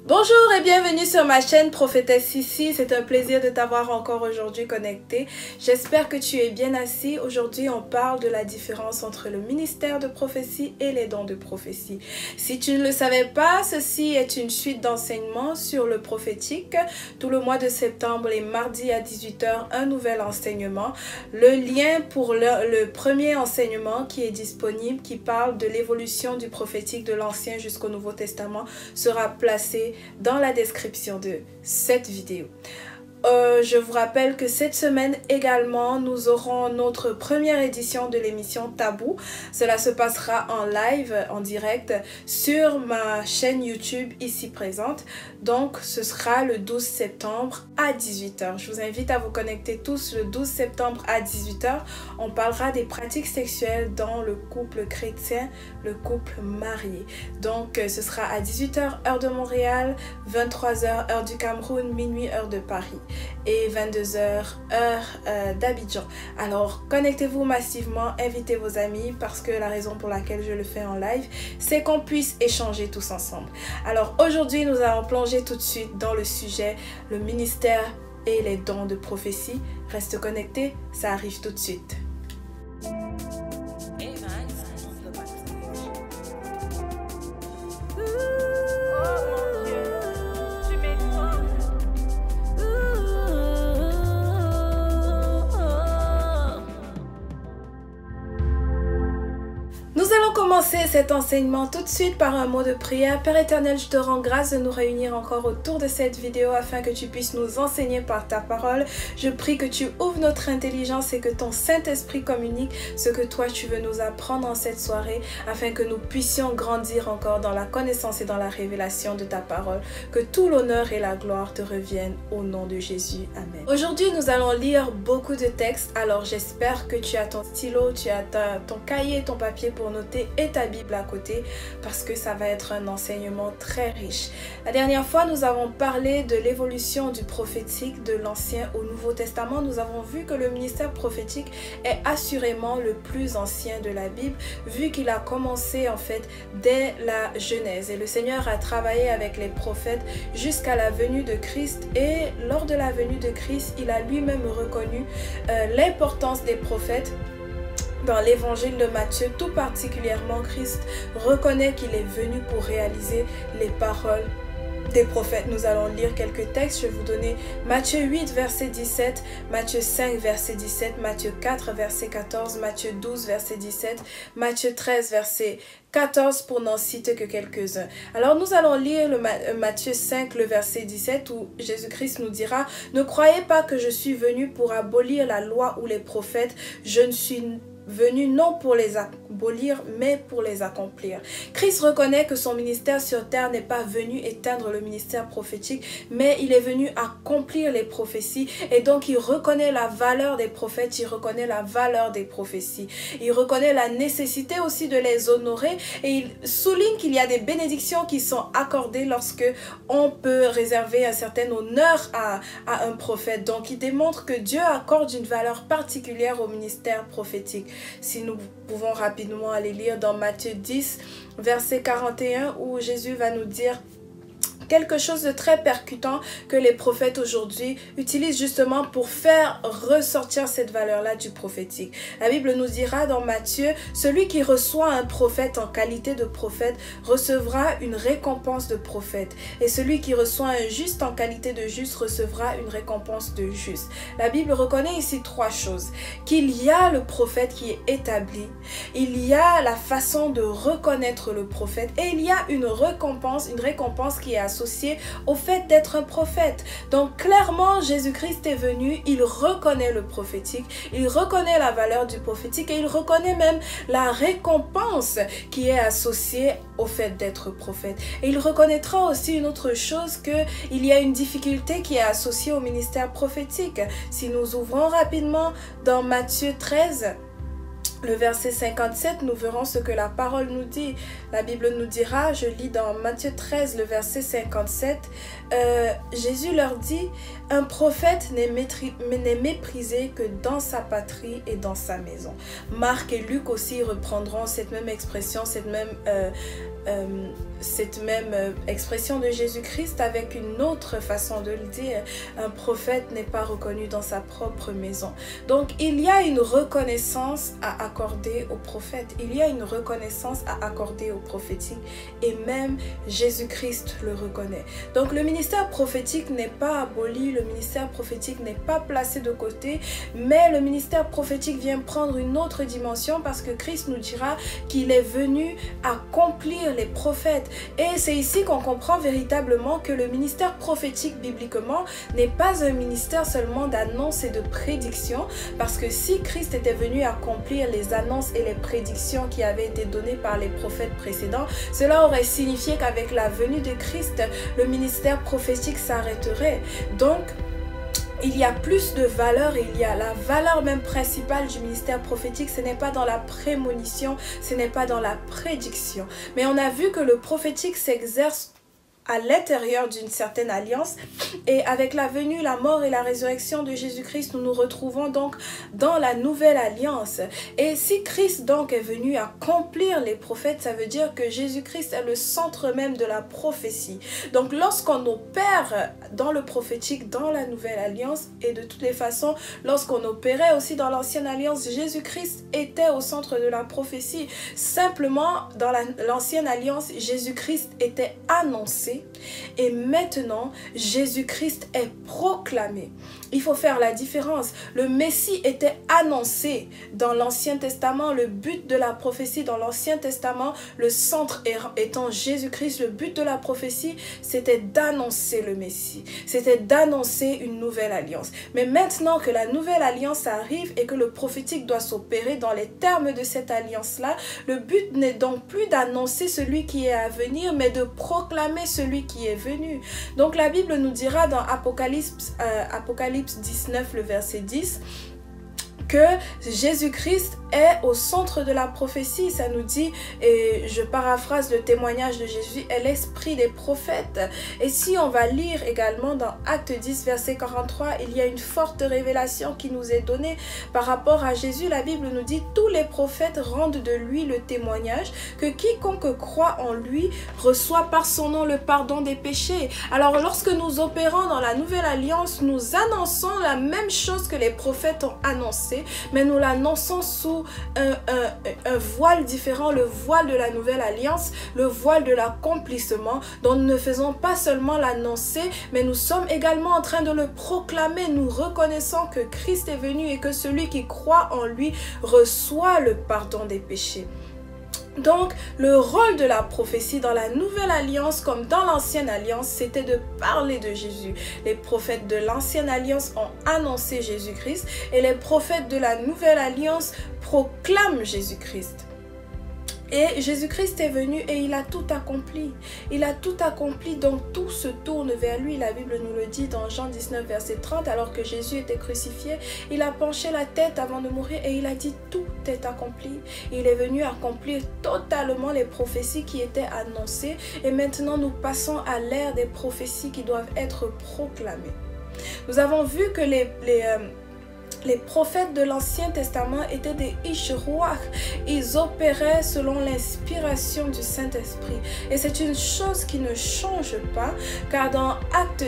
Bonjour et bienvenue sur ma chaîne Prophétesse Sissi. C'est un plaisir de t'avoir encore aujourd'hui connecté. J'espère que tu es bien assis. Aujourd'hui, on parle de la différence entre le ministère de prophétie et les dons de prophétie. Si tu ne le savais pas, ceci est une suite d'enseignements sur le prophétique. Tout le mois de septembre, les mardis à 18 h, un nouvel enseignement. Le lien pour le premier enseignement qui est disponible, qui parle de l'évolution du prophétique de l'Ancien jusqu'au Nouveau Testament, sera placé dans la description de cette vidéo. Je vous rappelle que cette semaine également, nous aurons notre première édition de l'émission Tabou. Cela se passera en live, en direct, sur ma chaîne YouTube ici présente. Donc, ce sera le 12 septembre à 18 h. Je vous invite à vous connecter tous le 12 septembre à 18 h. On parlera des pratiques sexuelles dans le couple chrétien, le couple marié. Donc, ce sera à 18 h, heure de Montréal, 23 h, heure du Cameroun, minuit, heure de Paris, et 22 h, heure d'Abidjan. Alors, connectez-vous massivement, invitez vos amis, parce que la raison pour laquelle je le fais en live, c'est qu'on puisse échanger tous ensemble. Alors, aujourd'hui, nous allons plonger tout de suite dans le sujet, le ministère et les dons de prophétie. Reste connecté, ça arrive tout de suite. Commencer cet enseignement tout de suite par un mot de prière. Père éternel, je te rends grâce de nous réunir encore autour de cette vidéo afin que tu puisses nous enseigner par ta parole. Je prie que tu ouvres notre intelligence et que ton Saint-Esprit communique ce que toi tu veux nous apprendre en cette soirée afin que nous puissions grandir encore dans la connaissance et dans la révélation de ta parole. Que tout l'honneur et la gloire te reviennent au nom de Jésus. Amen. Aujourd'hui, nous allons lire beaucoup de textes. Alors j'espère que tu as ton stylo, tu as ton cahier, ton papier pour noter et ta Bible à côté parce que ça va être un enseignement très riche. La dernière fois, nous avons parlé de l'évolution du prophétique de l'Ancien au Nouveau Testament. Nous avons vu que le ministère prophétique est assurément le plus ancien de la Bible vu qu'il a commencé en fait dès la Genèse et le Seigneur a travaillé avec les prophètes jusqu'à la venue de Christ et lors de la venue de Christ, il a lui-même reconnu l'importance des prophètes. Dans l'évangile de Matthieu, tout particulièrement, Christ reconnaît qu'il est venu pour réaliser les paroles des prophètes. Nous allons lire quelques textes. Je vais vous donner Matthieu 8, verset 17, Matthieu 5, verset 17, Matthieu 4, verset 14, Matthieu 12, verset 17, Matthieu 13, verset 14 pour n'en citer que quelques-uns. Alors nous allons lire Matthieu 5, le verset 17 où Jésus-Christ nous dira « Ne croyez pas que je suis venu pour abolir la loi ou les prophètes, je ne suis venu non pour les abolir, mais pour les accomplir. » Christ reconnaît que son ministère sur terre n'est pas venu éteindre le ministère prophétique, mais il est venu accomplir les prophéties et donc il reconnaît la valeur des prophètes, il reconnaît la valeur des prophéties. Il reconnaît la nécessité aussi de les honorer et il souligne qu'il y a des bénédictions qui sont accordées lorsque on peut réserver un certain honneur à un prophète. Donc il démontre que Dieu accorde une valeur particulière au ministère prophétique. Si nous pouvons rapidement aller lire dans Matthieu 10, verset 41, où Jésus va nous dire quelque chose de très percutant que les prophètes aujourd'hui utilisent justement pour faire ressortir cette valeur-là du prophétique. La Bible nous dira dans Matthieu, celui qui reçoit un prophète en qualité de prophète recevra une récompense de prophète et celui qui reçoit un juste en qualité de juste recevra une récompense de juste. La Bible reconnaît ici trois choses. Qu'il y a le prophète qui est établi, il y a la façon de reconnaître le prophète et il y a une récompense qui est associé au fait d'être un prophète. Donc clairement, Jésus-Christ est venu, il reconnaît le prophétique, il reconnaît la valeur du prophétique et il reconnaît même la récompense qui est associée au fait d'être prophète. Et il reconnaîtra aussi une autre chose, qu'il y a une difficulté qui est associée au ministère prophétique. Si nous ouvrons rapidement dans Matthieu 13, le verset 57, nous verrons ce que la parole nous dit. La Bible nous dira, je lis dans Matthieu 13, le verset 57, Jésus leur dit, « Un prophète n'est méprisé que dans sa patrie et dans sa maison. » Marc et Luc aussi reprendront cette même expression, cette même expression de Jésus-Christ avec une autre façon de le dire. Un prophète n'est pas reconnu dans sa propre maison. Donc, il y a une reconnaissance à accorder aux prophètes. Il y a une reconnaissance à accorder aux prophétiques. Et même Jésus-Christ le reconnaît. Donc, le ministère prophétique n'est pas aboli. Le ministère prophétique n'est pas placé de côté. Mais le ministère prophétique vient prendre une autre dimension parce que Christ nous dira qu'il est venu accomplir les prophètes. Et c'est ici qu'on comprend véritablement que le ministère prophétique bibliquement n'est pas un ministère seulement d'annonce et de prédiction, parce que si Christ était venu accomplir les annonces et les prédictions qui avaient été données par les prophètes précédents, cela aurait signifié qu'avec la venue de Christ, le ministère prophétique s'arrêterait. Donc, il y a plus de valeur et il y a la valeur même principale du ministère prophétique. Ce n'est pas dans la prémonition, ce n'est pas dans la prédiction. Mais on a vu que le prophétique s'exerce à l'intérieur d'une certaine alliance, et avec la venue, la mort et la résurrection de Jésus-Christ, nous nous retrouvons donc dans la nouvelle alliance. Et si Christ donc est venu accomplir les prophètes, ça veut dire que Jésus-Christ est le centre même de la prophétie. Donc lorsqu'on opère dans le prophétique, dans la nouvelle alliance, et de toutes les façons, lorsqu'on opérait aussi dans l'ancienne alliance, Jésus-Christ était au centre de la prophétie. Simplement, dans l'ancienne alliance, Jésus-Christ était annoncé. Et maintenant, Jésus-Christ est proclamé. Il faut faire la différence. Le Messie était annoncé dans l'Ancien Testament. Le but de la prophétie dans l'Ancien Testament, le centre étant Jésus-Christ, le but de la prophétie, c'était d'annoncer le Messie. C'était d'annoncer une nouvelle alliance. Mais maintenant que la nouvelle alliance arrive et que le prophétique doit s'opérer dans les termes de cette alliance-là, le but n'est donc plus d'annoncer celui qui est à venir, mais de proclamer celui qui est venu. Donc la Bible nous dira dans Apocalypse 19, le verset 10, que Jésus-Christ est au centre de la prophétie. Ça nous dit, et je paraphrase le témoignage de Jésus, est l'esprit des prophètes. Et si on va lire également dans Acte 10, verset 43, il y a une forte révélation qui nous est donnée par rapport à Jésus. La Bible nous dit, tous les prophètes rendent de lui le témoignage que quiconque croit en lui reçoit par son nom le pardon des péchés. Alors lorsque nous opérons dans la nouvelle alliance, nous annonçons la même chose que les prophètes ont annoncé, mais nous l'annonçons sous un voile différent, le voile de la nouvelle alliance, le voile de l'accomplissement, dont nous ne faisons pas seulement l'annoncer, mais nous sommes également en train de le proclamer. Nous reconnaissons que Christ est venu et que celui qui croit en lui reçoit le pardon des péchés. Donc, le rôle de la prophétie dans la nouvelle alliance comme dans l'ancienne alliance, c'était de parler de Jésus. Les prophètes de l'ancienne alliance ont annoncé Jésus-Christ et les prophètes de la nouvelle alliance proclament Jésus-Christ. Et Jésus-Christ est venu et il a tout accompli. Il a tout accompli, donc tout se tourne vers lui. La Bible nous le dit dans Jean 19, verset 30, alors que Jésus était crucifié, il a penché la tête avant de mourir et il a dit tout est accompli. Il est venu accomplir totalement les prophéties qui étaient annoncées et maintenant nous passons à l'ère des prophéties qui doivent être proclamées. Nous avons vu que les prophètes de l'Ancien Testament étaient des Ishruach. Ils opéraient selon l'inspiration du Saint-Esprit. Et c'est une chose qui ne change pas, car dans Acte,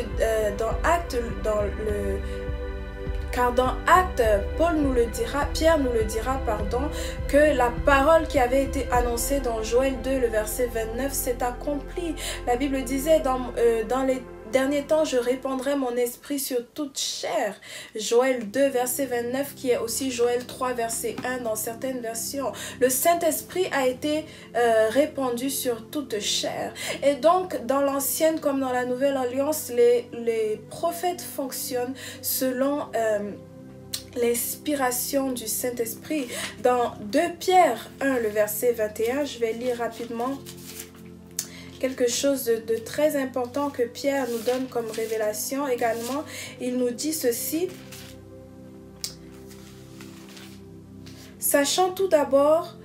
Paul nous le dira, Pierre nous le dira, que la parole qui avait été annoncée dans Joël 2, le verset 29, s'est accomplie. La Bible disait dans les dernier temps, je répandrai mon esprit sur toute chair. Joël 2, verset 29, qui est aussi Joël 3, verset 1 dans certaines versions. Le Saint-Esprit a été répandu sur toute chair. Et donc, dans l'ancienne comme dans la nouvelle alliance, les prophètes fonctionnent selon l'inspiration du Saint-Esprit. Dans 2 Pierre 1, le verset 21, je vais lire rapidement quelque chose de très important que Pierre nous donne comme révélation également. Il nous dit ceci: sachant tout d'abord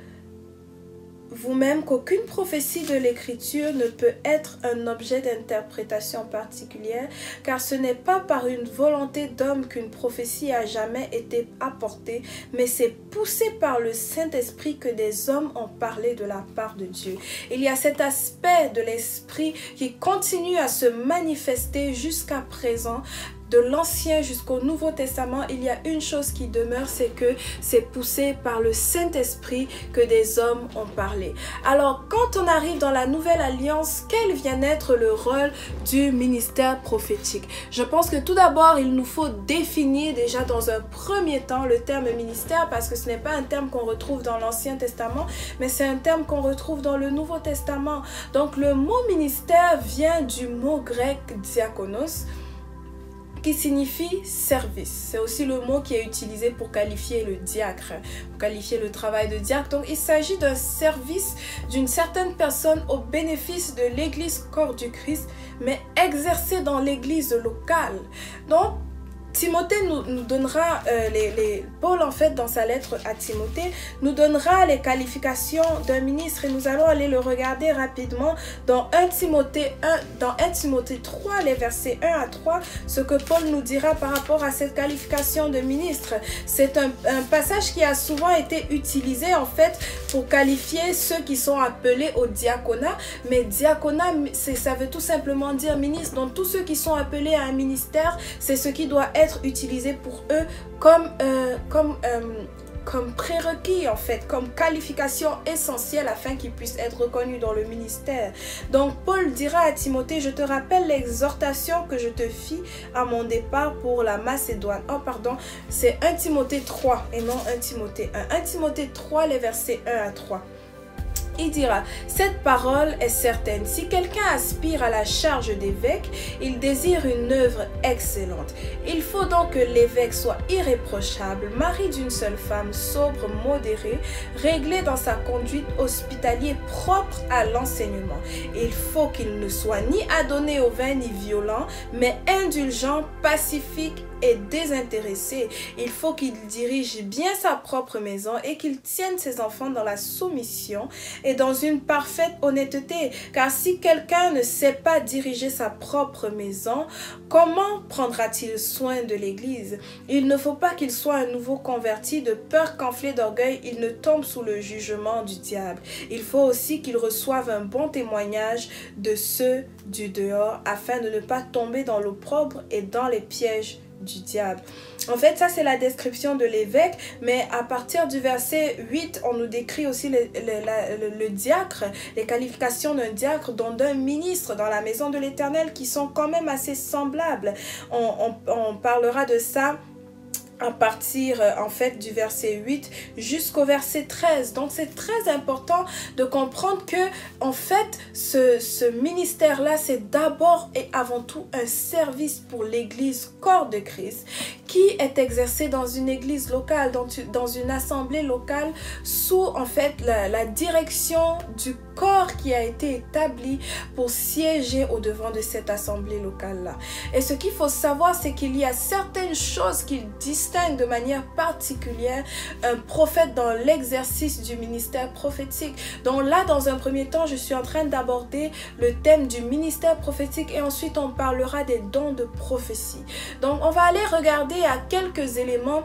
vous-même qu'aucune prophétie de l'Écriture ne peut être un objet d'interprétation particulière, car ce n'est pas par une volonté d'homme qu'une prophétie a jamais été apportée, mais c'est poussé par le Saint-Esprit que des hommes ont parlé de la part de Dieu. Il y a cet aspect de l'Esprit qui continue à se manifester jusqu'à présent. De l'Ancien jusqu'au Nouveau Testament, il y a une chose qui demeure, c'est que c'est poussé par le Saint-Esprit que des hommes ont parlé. Alors, quand on arrive dans la Nouvelle Alliance, quel vient être le rôle du ministère prophétique? Je pense que tout d'abord, il nous faut définir déjà dans un premier temps le terme ministère, parce que ce n'est pas un terme qu'on retrouve dans l'Ancien Testament, mais c'est un terme qu'on retrouve dans le Nouveau Testament. Donc, le mot ministère vient du mot grec diakonos, qui signifie service. C'est aussi le mot qui est utilisé pour qualifier le diacre, pour qualifier le travail de diacre. Donc, il s'agit d'un service d'une certaine personne au bénéfice de l'Église corps du Christ, mais exercé dans l'Église locale. Donc, Timothée nous donnera, Paul en fait dans sa lettre à Timothée, nous donnera les qualifications d'un ministre et nous allons aller le regarder rapidement dans 1 Timothée 3, les versets 1 à 3, ce que Paul nous dira par rapport à cette qualification de ministre. C'est un passage qui a souvent été utilisé en fait pour qualifier ceux qui sont appelés au diaconat, mais diaconat, ça veut tout simplement dire ministre. Donc tous ceux qui sont appelés à un ministère, c'est ce qui doit être utilisé pour eux comme prérequis en fait, comme qualification essentielle afin qu'ils puissent être reconnus dans le ministère. Donc Paul dira à Timothée, je te rappelle l'exhortation que je te fis à mon départ pour la Macédoine. Oh pardon, c'est 1 Timothée 3 et non 1 Timothée 1. 1 Timothée 3, les versets 1 à 3. Il dira, cette parole est certaine, si quelqu'un aspire à la charge d'évêque, il désire une œuvre excellente. Il faut donc que l'évêque soit irréprochable, mari d'une seule femme, sobre, modéré, réglé dans sa conduite, hospitalier, propre à l'enseignement. Il faut qu'il ne soit ni adonné au vin ni violent, mais indulgent, pacifique et désintéressé. Il faut qu'il dirige bien sa propre maison et qu'il tienne ses enfants dans la soumission et dans une parfaite honnêteté. Car si quelqu'un ne sait pas diriger sa propre maison, comment prendra-t-il soin de l'Église? Il ne faut pas qu'il soit un nouveau converti, de peur qu'enflé d'orgueil, il ne tombe sous le jugement du diable. Il faut aussi qu'il reçoive un bon témoignage de ceux du dehors, afin de ne pas tomber dans l'opprobre et dans les pièges du diable. En fait, ça c'est la description de l'évêque, mais à partir du verset 8, on nous décrit aussi le diacre, les qualifications d'un diacre, dont d'un ministre dans la maison de l'Éternel, qui sont quand même assez semblables. On parlera de ça à partir en fait du verset 8 jusqu'au verset 13. Donc c'est très important de comprendre que en fait ce ministère là, c'est d'abord et avant tout un service pour l'église corps de Christ qui est exercé dans une église locale, dans une assemblée locale, sous en fait la direction du corps qui a été établi pour siéger au devant de cette assemblée locale là. Et ce qu'il faut savoir, c'est qu'il y a certaines choses qui distinguent de manière particulière un prophète dans l'exercice du ministère prophétique. Donc là, dans un premier temps, je suis en train d'aborder le thème du ministère prophétique et ensuite on parlera des dons de prophétie. Donc on va aller regarder à quelques éléments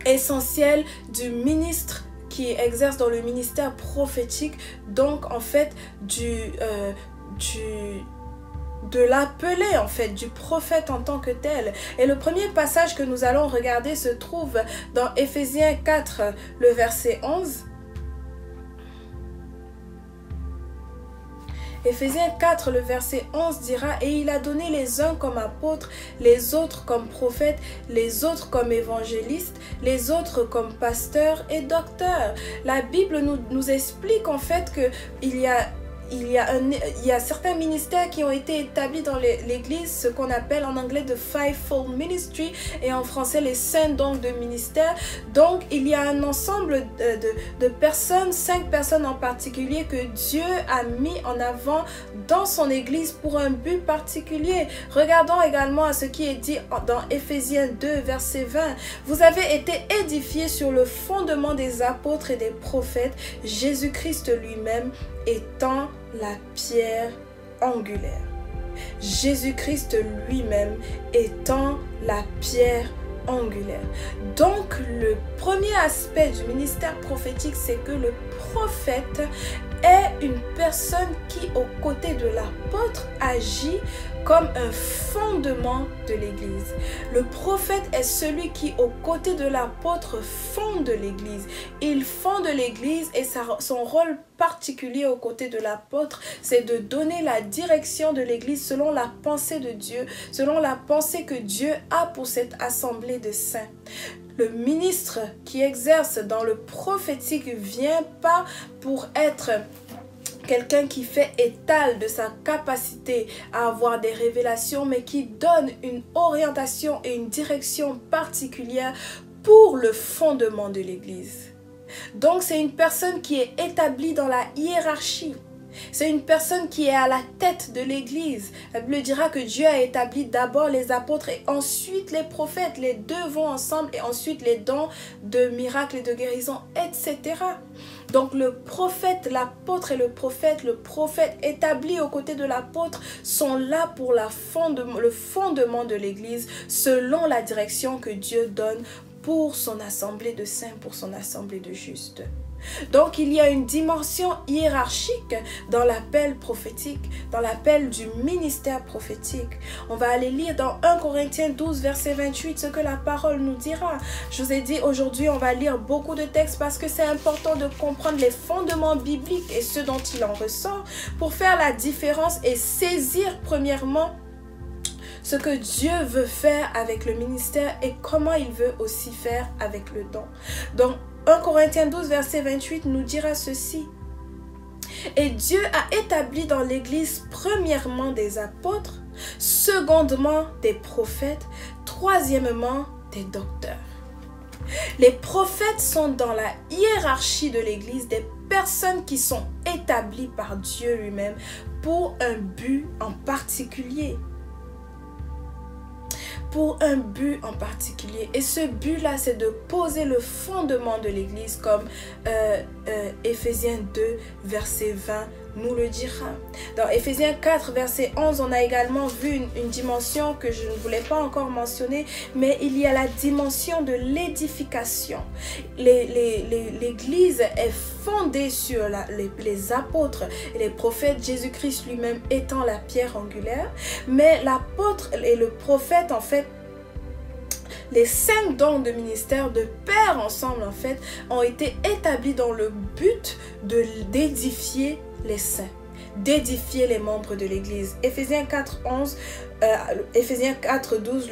essentiels du ministre qui exerce dans le ministère prophétique, donc en fait de l'appelé en fait, du prophète en tant que tel. Et le premier passage que nous allons regarder se trouve dans Éphésiens 4, le verset 11. Éphésiens 4, le verset 11 dira « Et il a donné les uns comme apôtres, les autres comme prophètes, les autres comme évangélistes, les autres comme pasteurs et docteurs. » La Bible nous explique en fait qu'il y a il y a certains ministères qui ont été établis dans l'Église, ce qu'on appelle en anglais the fivefold ministry et en français les 5 dons de ministère. Donc il y a un ensemble de personnes, 5 personnes en particulier que Dieu a mis en avant dans son Église pour un but particulier. Regardons également à ce qui est dit dans Éphésiens 2 verset 20. Vous avez été édifiés sur le fondement des apôtres et des prophètes, Jésus-Christ lui-même étant la pierre angulaire. Jésus-Christ lui-même étant la pierre angulaire. Donc le premier aspect du ministère prophétique, c'est que le prophète est une personne qui, aux côtés de l'apôtre, agit comme un fondement de l'Église. Le prophète est celui qui, aux côtés de l'apôtre, fonde l'Église. Il fonde l'Église et son rôle particulier aux côtés de l'apôtre, c'est de donner la direction de l'Église selon la pensée de Dieu, selon la pensée que Dieu a pour cette assemblée de saints. Le ministre qui exerce dans le prophétique vient pas pour être quelqu'un qui fait étal de sa capacité à avoir des révélations, mais qui donne une orientation et une direction particulière pour le fondement de l'Église. Donc c'est une personne qui est établie dans la hiérarchie. C'est une personne qui est à la tête de l'Église. La Bible dira que Dieu a établi d'abord les apôtres et ensuite les prophètes. Les deux vont ensemble et ensuite les dons de miracles et de guérison, etc. Donc le prophète, l'apôtre et le prophète établi aux côtés de l'apôtre sont là pour le fondement de l'Église selon la direction que Dieu donne pour son assemblée de saints, pour son assemblée de justes. Donc il y a une dimension hiérarchique dans l'appel prophétique, dans l'appel du ministère prophétique. On va aller lire dans 1 Corinthiens 12 verset 28 ce que la parole nous dira. Je vous ai dit aujourd'hui on va lire beaucoup de textes parce que c'est important de comprendre les fondements bibliques et ce dont il en ressort pour faire la différence et saisir premièrement ce que Dieu veut faire avec le ministère et comment il veut aussi faire avec le don. Donc 1 Corinthiens 12 verset 28 nous dira ceci. Et Dieu a établi dans l'Église premièrement des apôtres, secondement des prophètes, troisièmement des docteurs. Les prophètes sont dans la hiérarchie de l'Église des personnes qui sont établies par Dieu lui-même pour un but en particulier. Pour un but en particulier. Et ce but-là, c'est de poser le fondement de l'Église comme Éphésiens 2, verset 20 nous le dira. Dans Éphésiens 4, verset 11, on a également vu une dimension que je ne voulais pas encore mentionner, mais il y a la dimension de l'édification. L'Église est fondée sur les apôtres et les prophètes, Jésus-Christ lui-même étant la pierre angulaire, mais l'apôtre et le prophète, en fait, les 5 dons de ministère de pair ensemble, en fait, ont été établis dans le but d'édifier les saints, d'édifier les membres de l'Église. Éphésiens 4, 11, Éphésiens 4, 12,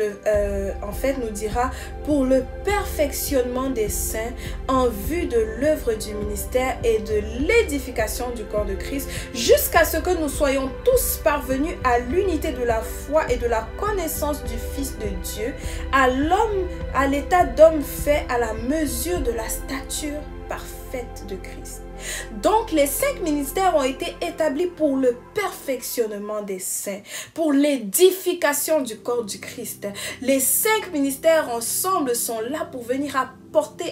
en fait, nous dira pour le perfectionnement des saints en vue de l'œuvre du ministère et de l'édification du corps de Christ, jusqu'à ce que nous soyons tous parvenus à l'unité de la foi et de la connaissance du Fils de Dieu, à l'état d'homme fait à la mesure de la stature parfaite de Christ. Donc les 5 ministères ont été établis pour le perfectionnement des saints, pour l'édification du corps du Christ. Les 5 ministères ensemble sont là pour venir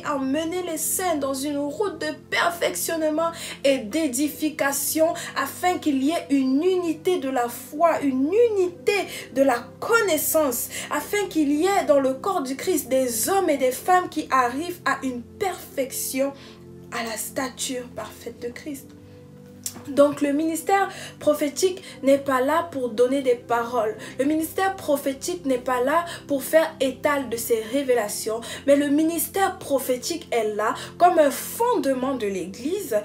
emmener les saints dans une route de perfectionnement et d'édification afin qu'il y ait une unité de la foi, une unité de la connaissance, afin qu'il y ait dans le corps du Christ des hommes et des femmes qui arrivent à une perfection, à la stature parfaite de Christ. Donc le ministère prophétique n'est pas là pour donner des paroles. Le ministère prophétique n'est pas là pour faire étal de ses révélations. Mais le ministère prophétique est là comme un fondement de l'Église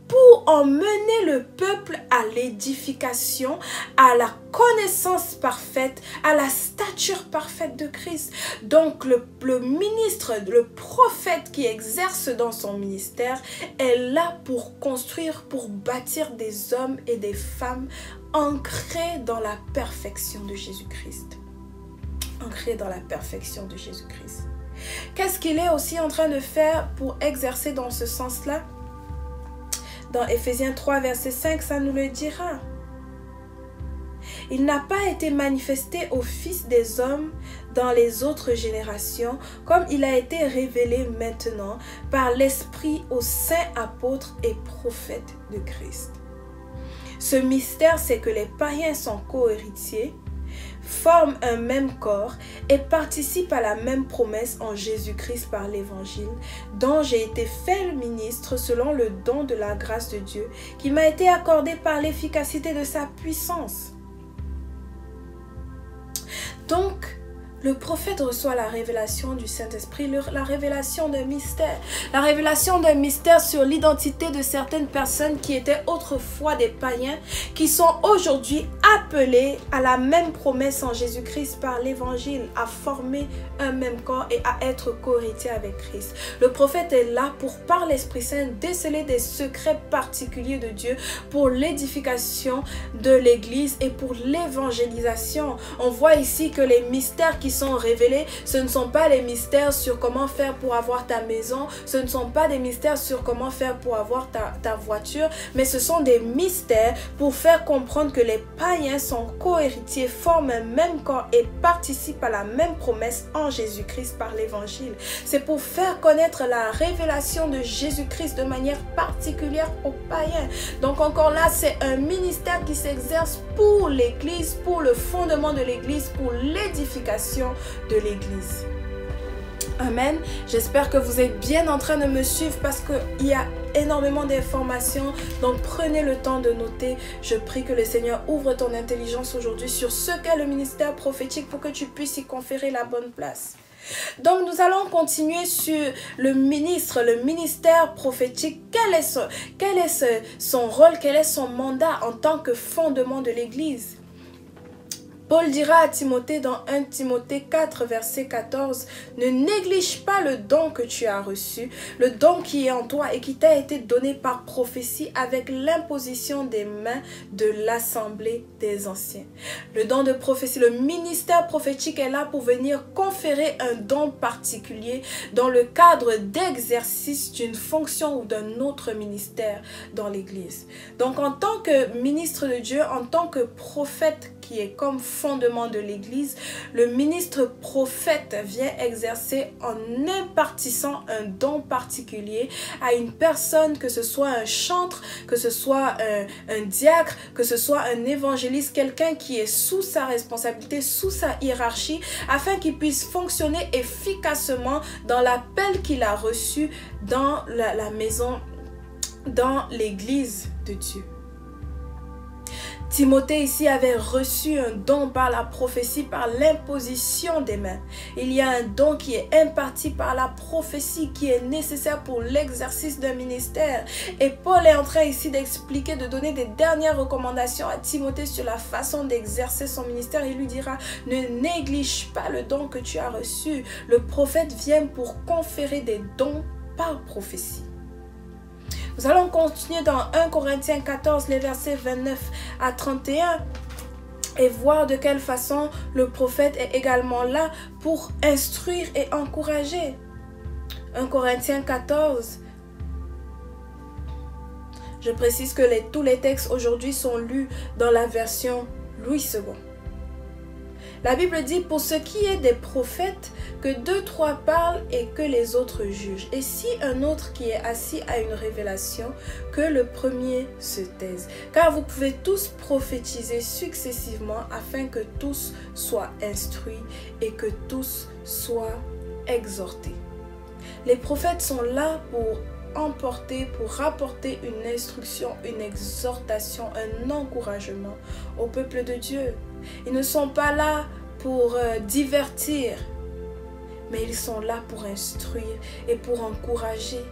pour emmener le peuple à l'édification, à la connaissance parfaite, à la stature parfaite de Christ. Donc le ministre, le prophète qui exerce dans son ministère est là pour construire, pour bâtir des hommes et des femmes ancrés dans la perfection de Jésus-Christ. Ancrés dans la perfection de Jésus-Christ. Qu'est-ce qu'il est aussi en train de faire pour exercer dans ce sens-là? Dans Éphésiens 3, verset 5, ça nous le dira. Il n'a pas été manifesté au Fils des hommes dans les autres générations, comme il a été révélé maintenant par l'Esprit aux saints apôtres et prophètes de Christ. Ce mystère, c'est que les païens sont co-héritiers, forment un même corps et participent à la même promesse en Jésus-Christ par l'Évangile, dont j'ai été fait le ministre selon le don de la grâce de Dieu, qui m'a été accordé par l'efficacité de sa puissance. Donc, le prophète reçoit la révélation du Saint-Esprit, la révélation d'un mystère. La révélation d'un mystère sur l'identité de certaines personnes qui étaient autrefois des païens, qui sont aujourd'hui appelés à la même promesse en Jésus-Christ par l'Évangile, à former un même corps et à être co-héritiers avec Christ. Le prophète est là pour, par l'Esprit Saint, déceler des secrets particuliers de Dieu pour l'édification de l'Église et pour l'évangélisation. On voit ici que les mystères qui sont révélés, ce ne sont pas les mystères sur comment faire pour avoir ta maison, ce ne sont pas des mystères sur comment faire pour avoir ta voiture, mais ce sont des mystères pour faire comprendre que les païens sont co-héritiers, forment un même corps et participent à la même promesse en Jésus-Christ par l'Évangile. C'est pour faire connaître la révélation de Jésus-Christ de manière particulière aux païens. Donc encore là, c'est un ministère qui s'exerce pour l'Église, pour le fondement de l'Église, pour l'édification de l'Église. Amen. J'espère que vous êtes bien en train de me suivre parce qu'il y a énormément d'informations. Donc prenez le temps de noter. Je prie que le Seigneur ouvre ton intelligence aujourd'hui sur ce qu'est le ministère prophétique pour que tu puisses y conférer la bonne place. Donc nous allons continuer sur le ministère prophétique. Quel est son rôle, quel est son mandat en tant que fondement de l'Église? Paul dira à Timothée dans 1 Timothée 4, verset 14, « Ne néglige pas le don que tu as reçu, le don qui est en toi et qui t'a été donné par prophétie avec l'imposition des mains de l'assemblée des anciens. » Le don de prophétie, le ministère prophétique est là pour venir conférer un don particulier dans le cadre d'exercice d'une fonction ou d'un autre ministère dans l'Église. Donc en tant que ministre de Dieu, en tant que prophète qui est comme fondement de l'Église, le ministre prophète vient exercer en impartissant un don particulier à une personne, que ce soit un chantre, que ce soit un diacre, que ce soit un évangéliste, quelqu'un qui est sous sa responsabilité, sous sa hiérarchie, afin qu'il puisse fonctionner efficacement dans l'appel qu'il a reçu dans la maison, dans l'Église de Dieu. Timothée ici avait reçu un don par la prophétie, par l'imposition des mains. Il y a un don qui est imparti par la prophétie qui est nécessaire pour l'exercice d'un ministère. Et Paul est en train ici d'expliquer, de donner des dernières recommandations à Timothée sur la façon d'exercer son ministère. Il lui dira, ne néglige pas le don que tu as reçu. Le prophète vient pour conférer des dons par prophétie. Nous allons continuer dans 1 Corinthiens 14, les versets 29 à 31 et voir de quelle façon le prophète est également là pour instruire et encourager. 1 Corinthiens 14. Je précise que tous les textes aujourd'hui sont lus dans la version Louis II. La Bible dit, pour ce qui est des prophètes, que 2-3 parlent et que les autres jugent. Et si un autre qui est assis a une révélation, que le premier se taise. Car vous pouvez tous prophétiser successivement afin que tous soient instruits et que tous soient exhortés. Les prophètes sont là pour rapporter une instruction, une exhortation, un encouragement au peuple de Dieu. Ils ne sont pas là pour divertir, mais ils sont là pour instruire et pour encourager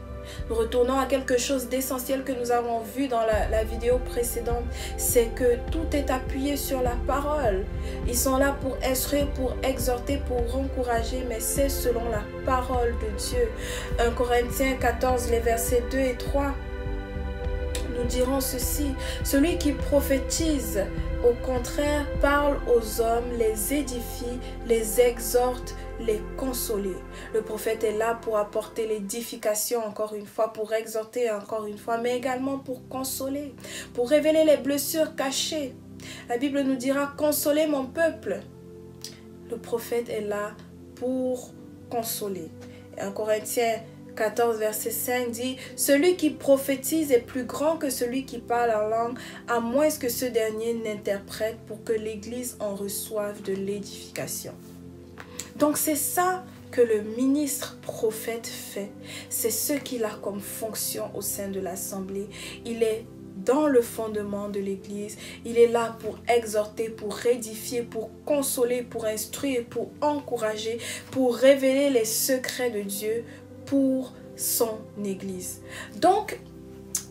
Nous retournons à quelque chose d'essentiel que nous avons vu dans la vidéo précédente. C'est que tout est appuyé sur la parole. Ils sont là pour instruire, pour exhorter, pour encourager, mais c'est selon la parole de Dieu. 1 Corinthiens 14, les versets 2 et 3. Nous dirons ceci: celui qui prophétise, au contraire, parle aux hommes, les édifie, les exhorte, les consoler. Le prophète est là pour apporter l'édification, encore une fois, pour exhorter, encore une fois, mais également pour consoler, pour révéler les blessures cachées. La Bible nous dira: consolez mon peuple. Le prophète est là pour consoler. Et 1 Corinthiens 14, verset 5 dit: celui qui prophétise est plus grand que celui qui parle en langue, à moins que ce dernier n'interprète, pour que l'Église en reçoive de l'édification. Donc c'est ça que le ministre prophète fait. C'est ce qu'il a comme fonction au sein de l'assemblée. Il est dans le fondement de l'Église. Il est là pour exhorter, pour édifier, pour consoler, pour instruire, pour encourager, pour révéler les secrets de Dieu pour son Église. Donc,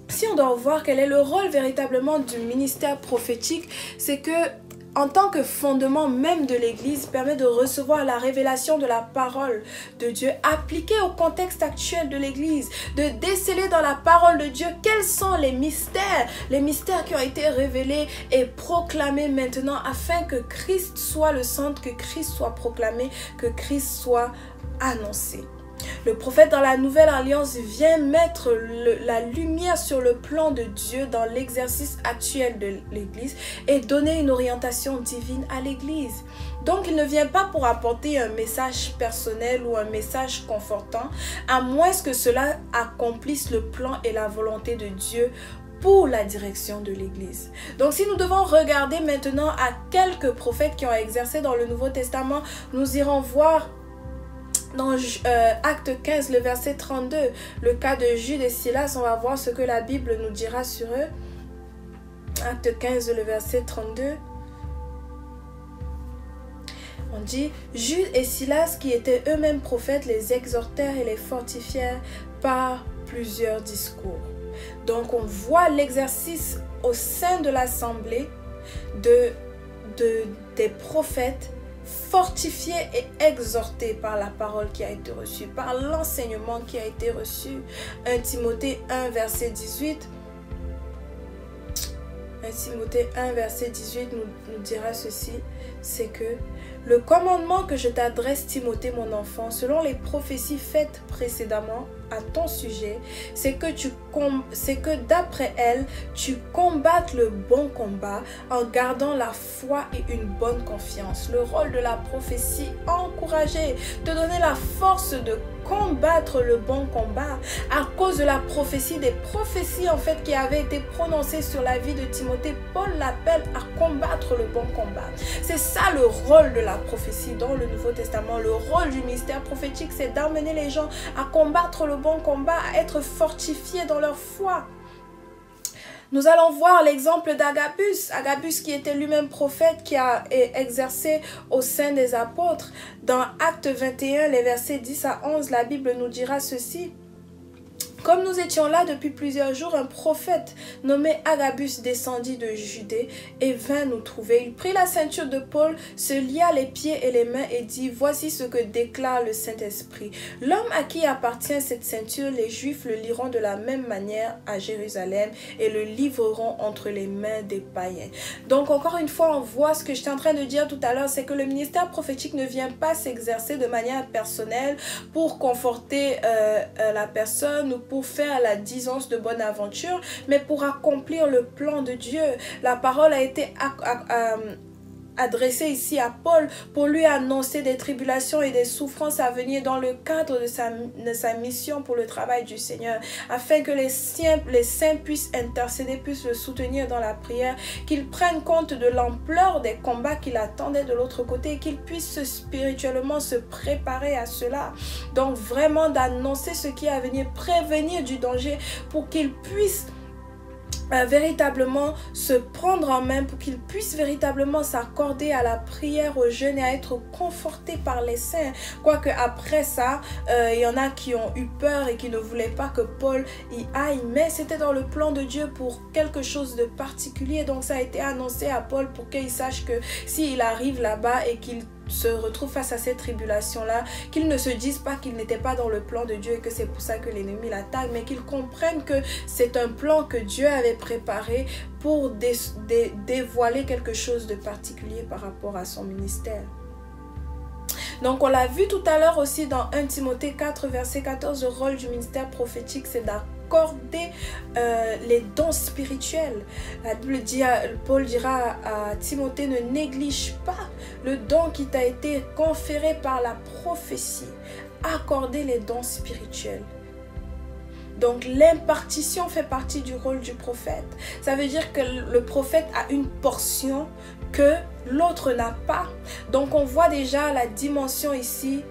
si on doit voir quel est le rôle véritablement du ministère prophétique, c'est que en tant que fondement même de l'Église, permet de recevoir la révélation de la parole de Dieu appliquée au contexte actuel de l'Église, de déceler dans la parole de Dieu quels sont les mystères qui ont été révélés et proclamés maintenant, afin que Christ soit le centre, que Christ soit proclamé, que Christ soit annoncé. Le prophète dans la Nouvelle Alliance vient mettre la lumière sur le plan de Dieu dans l'exercice actuel de l'Église et donner une orientation divine à l'Église. Donc il ne vient pas pour apporter un message personnel ou un message confortant, à moins que cela accomplisse le plan et la volonté de Dieu pour la direction de l'Église. Donc si nous devons regarder maintenant à quelques prophètes qui ont exercé dans le Nouveau Testament, nous irons voir dans Acte 15, le verset 32, le cas de Jude et Silas. On va voir ce que la Bible nous dira sur eux. Acte 15, le verset 32. On dit: Jude et Silas, qui étaient eux-mêmes prophètes, les exhortèrent et les fortifièrent par plusieurs discours. Donc on voit l'exercice au sein de l'assemblée des prophètes, fortifié et exhorté par la parole qui a été reçue, par l'enseignement qui a été reçu. 1 Timothée 1, verset 18. 1 Timothée 1, verset 18 nous dira ceci, c'est que le commandement que je t'adresse, Timothée, mon enfant, selon les prophéties faites précédemment à ton sujet, c'est que d'après elles, tu combattes le bon combat en gardant la foi et une bonne confiance. Le rôle de la prophétie, encourager, te donner la force de combattre le bon combat à cause de la prophétie, des prophéties en fait qui avaient été prononcées sur la vie de Timothée. Paul l'appelle à combattre le bon combat. C'est ça le rôle de la prophétie dans le Nouveau Testament. Le rôle du ministère prophétique, c'est d'emmener les gens à combattre le bon combat, à être fortifiés dans leur foi. Nous allons voir l'exemple d'Agabus. Agabus qui était lui-même prophète, qui a exercé au sein des apôtres. Dans Acte 21, les versets 10 à 11, la Bible nous dira ceci. Comme nous étions là depuis plusieurs jours, un prophète nommé Agabus descendit de Judée et vint nous trouver. Il prit la ceinture de Paul, se lia les pieds et les mains et dit: voici ce que déclare le Saint-Esprit. L'homme à qui appartient cette ceinture, les Juifs le liront de la même manière à Jérusalem et le livreront entre les mains des païens. Donc encore une fois, on voit ce que j'étais en train de dire tout à l'heure, c'est que le ministère prophétique ne vient pas s'exercer de manière personnelle pour conforter la personne ou pour faire la disance de bonne aventure, mais pour accomplir le plan de Dieu. La parole a été adressée ici à Paul pour lui annoncer des tribulations et des souffrances à venir dans le cadre de sa mission pour le travail du Seigneur, afin que les saints puissent intercéder, puissent le soutenir dans la prière, qu'ils prennent compte de l'ampleur des combats qu'il attendait de l'autre côté et qu'ils puissent spirituellement se préparer à cela. Donc vraiment d'annoncer ce qui est à venir, prévenir du danger pour qu'ils puissent véritablement se prendre en main, pour qu'ils puissent véritablement s'accorder à la prière, au jeûne et à être confortés par les saints. Quoique après ça, il y en a qui ont eu peur et qui ne voulaient pas que Paul y aille, mais c'était dans le plan de Dieu pour quelque chose de particulier. Donc ça a été annoncé à Paul pour qu'il sache que s'il arrive là-bas et qu'il se retrouve face à cette tribulation-là, qu'ils ne se disent pas qu'il n'était pas dans le plan de Dieu et que c'est pour ça que l'ennemi l'attaque, mais qu'ils comprennent que c'est un plan que Dieu avait préparé pour dévoiler quelque chose de particulier par rapport à son ministère. Donc on l'a vu tout à l'heure aussi dans 1 Timothée 4 verset 14, le rôle du ministère prophétique, c'est d'accorder les dons spirituels. La Bible dit, Paul dira à Timothée, ne néglige pas le don qui t'a été conféré par la prophétie. Accorder les dons spirituels. Donc l'impartition fait partie du rôle du prophète. Ça veut dire que le prophète a une portion que l'autre n'a pas. Donc on voit déjà la dimension ici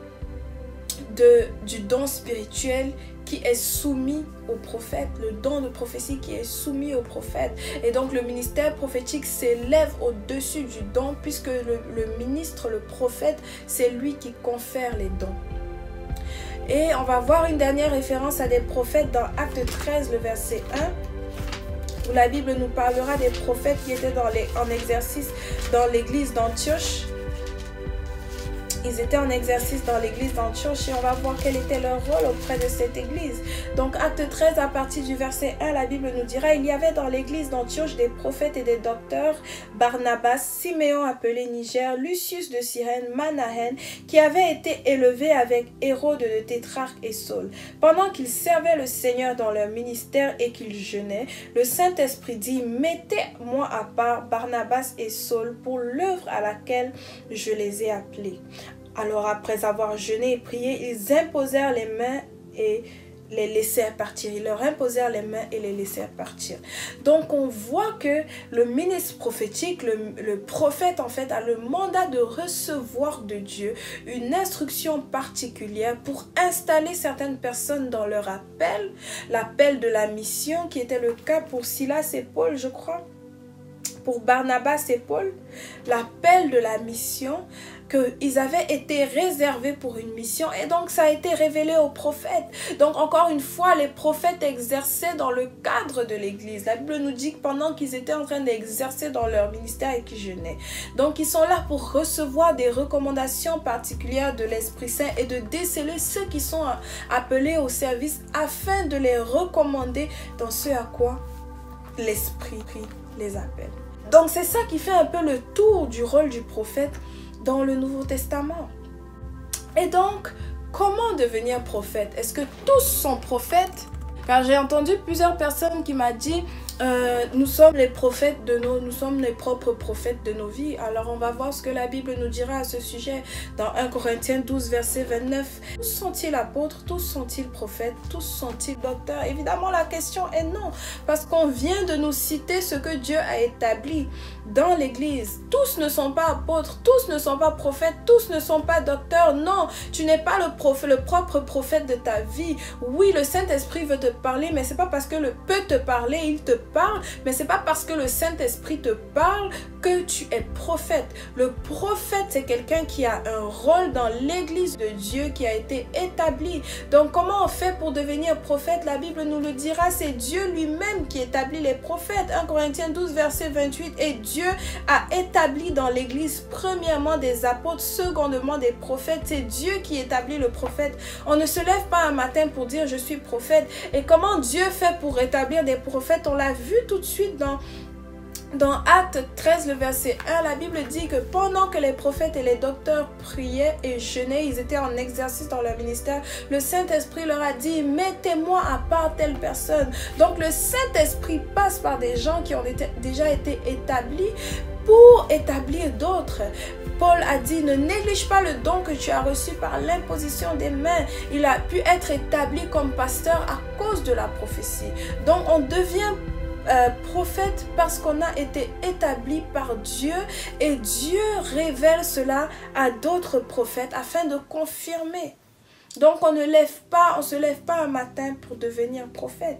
du don spirituel qui est soumis au prophète, le don de prophétie qui est soumis au prophète. Et donc le ministère prophétique s'élève au-dessus du don, puisque le ministre, le prophète, c'est lui qui confère les dons. Et on va voir une dernière référence à des prophètes dans Acte 13, le verset 1, où la Bible nous parlera des prophètes qui étaient en exercice dans l'église d'Antioche. Ils étaient en exercice dans l'église d'Antioche et on va voir quel était leur rôle auprès de cette église. Donc acte 13 à partir du verset 1, la Bible nous dira: il y avait dans l'église d'Antioche des prophètes et des docteurs, Barnabas, Siméon appelé Niger, Lucius de Cyrène, Manahen, qui avaient été élevés avec Hérode le tétrarque et Saul. Pendant qu'ils servaient le Seigneur dans leur ministère et qu'ils jeûnaient, le Saint-Esprit dit: mettez-moi à part Barnabas et Saul pour l'œuvre à laquelle je les ai appelés. Alors après avoir jeûné et prié, ils imposèrent les mains et les laissèrent partir. Ils leur imposèrent les mains et les laissèrent partir. Donc on voit que le ministre prophétique, le prophète en fait, a le mandat de recevoir de Dieu une instruction particulière pour installer certaines personnes dans leur appel, l'appel de la mission qui était le cas pour Silas et Paul, je crois. Pour Barnabas et Paul, l'appel de la mission, qu'ils avaient été réservés pour une mission, et donc ça a été révélé aux prophètes. Donc encore une fois, les prophètes exerçaient dans le cadre de l'église. La Bible nous dit que pendant qu'ils étaient en train d'exercer dans leur ministère et qu'ils jeûnaient. Donc ils sont là pour recevoir des recommandations particulières de l'Esprit Saint et de déceler ceux qui sont appelés au service afin de les recommander dans ce à quoi l'Esprit les appelle. Donc c'est ça qui fait un peu le tour du rôle du prophète dans le Nouveau Testament. Et donc, comment devenir prophète? Est-ce que tous sont prophètes? Car j'ai entendu plusieurs personnes qui m'ont dit nous sommes les prophètes nous sommes les propres prophètes de nos vies. Alors on va voir ce que la Bible nous dira à ce sujet dans 1 Corinthiens 12 verset 29. Tous sont-ils apôtres? Tous sont-ils prophètes? Tous sont-ils docteurs? Évidemment la question est non, parce qu'on vient de nous citer ce que Dieu a établi dans l'église. Tous ne sont pas apôtres, tous ne sont pas prophètes, tous ne sont pas docteurs. Non, tu n'es pas le propre prophète de ta vie. Oui, le Saint-Esprit veut te parler, mais c'est pas parce que le peut te parler, il te parle, mais c'est pas parce que le Saint-Esprit te parle que tu es prophète. Le prophète, c'est quelqu'un qui a un rôle dans l'église de Dieu qui a été établi. Donc comment on fait pour devenir prophète? La Bible nous le dira, c'est Dieu lui-même qui établit les prophètes. 1 Corinthiens 12 verset 28, et Dieu a établi dans l'église premièrement des apôtres, secondement des prophètes. C'est Dieu qui établit le prophète. On ne se lève pas un matin pour dire je suis prophète. Et comment Dieu fait pour établir des prophètes? On l'a vu tout de suite dans Acte 13, le verset 1, la Bible dit que pendant que les prophètes et les docteurs priaient et jeûnaient, ils étaient en exercice dans leur ministère, le Saint-Esprit leur a dit: mettez-moi à part telle personne. Donc le Saint-Esprit passe par des gens qui ont déjà été établis pour établir d'autres. Paul a dit: ne néglige pas le don que tu as reçu par l'imposition des mains. Il a pu être établi comme pasteur à cause de la prophétie. Donc on devient prophète parce qu'on a été établi par Dieu, et Dieu révèle cela à d'autres prophètes afin de confirmer. Donc on ne se lève pas un matin pour devenir prophète.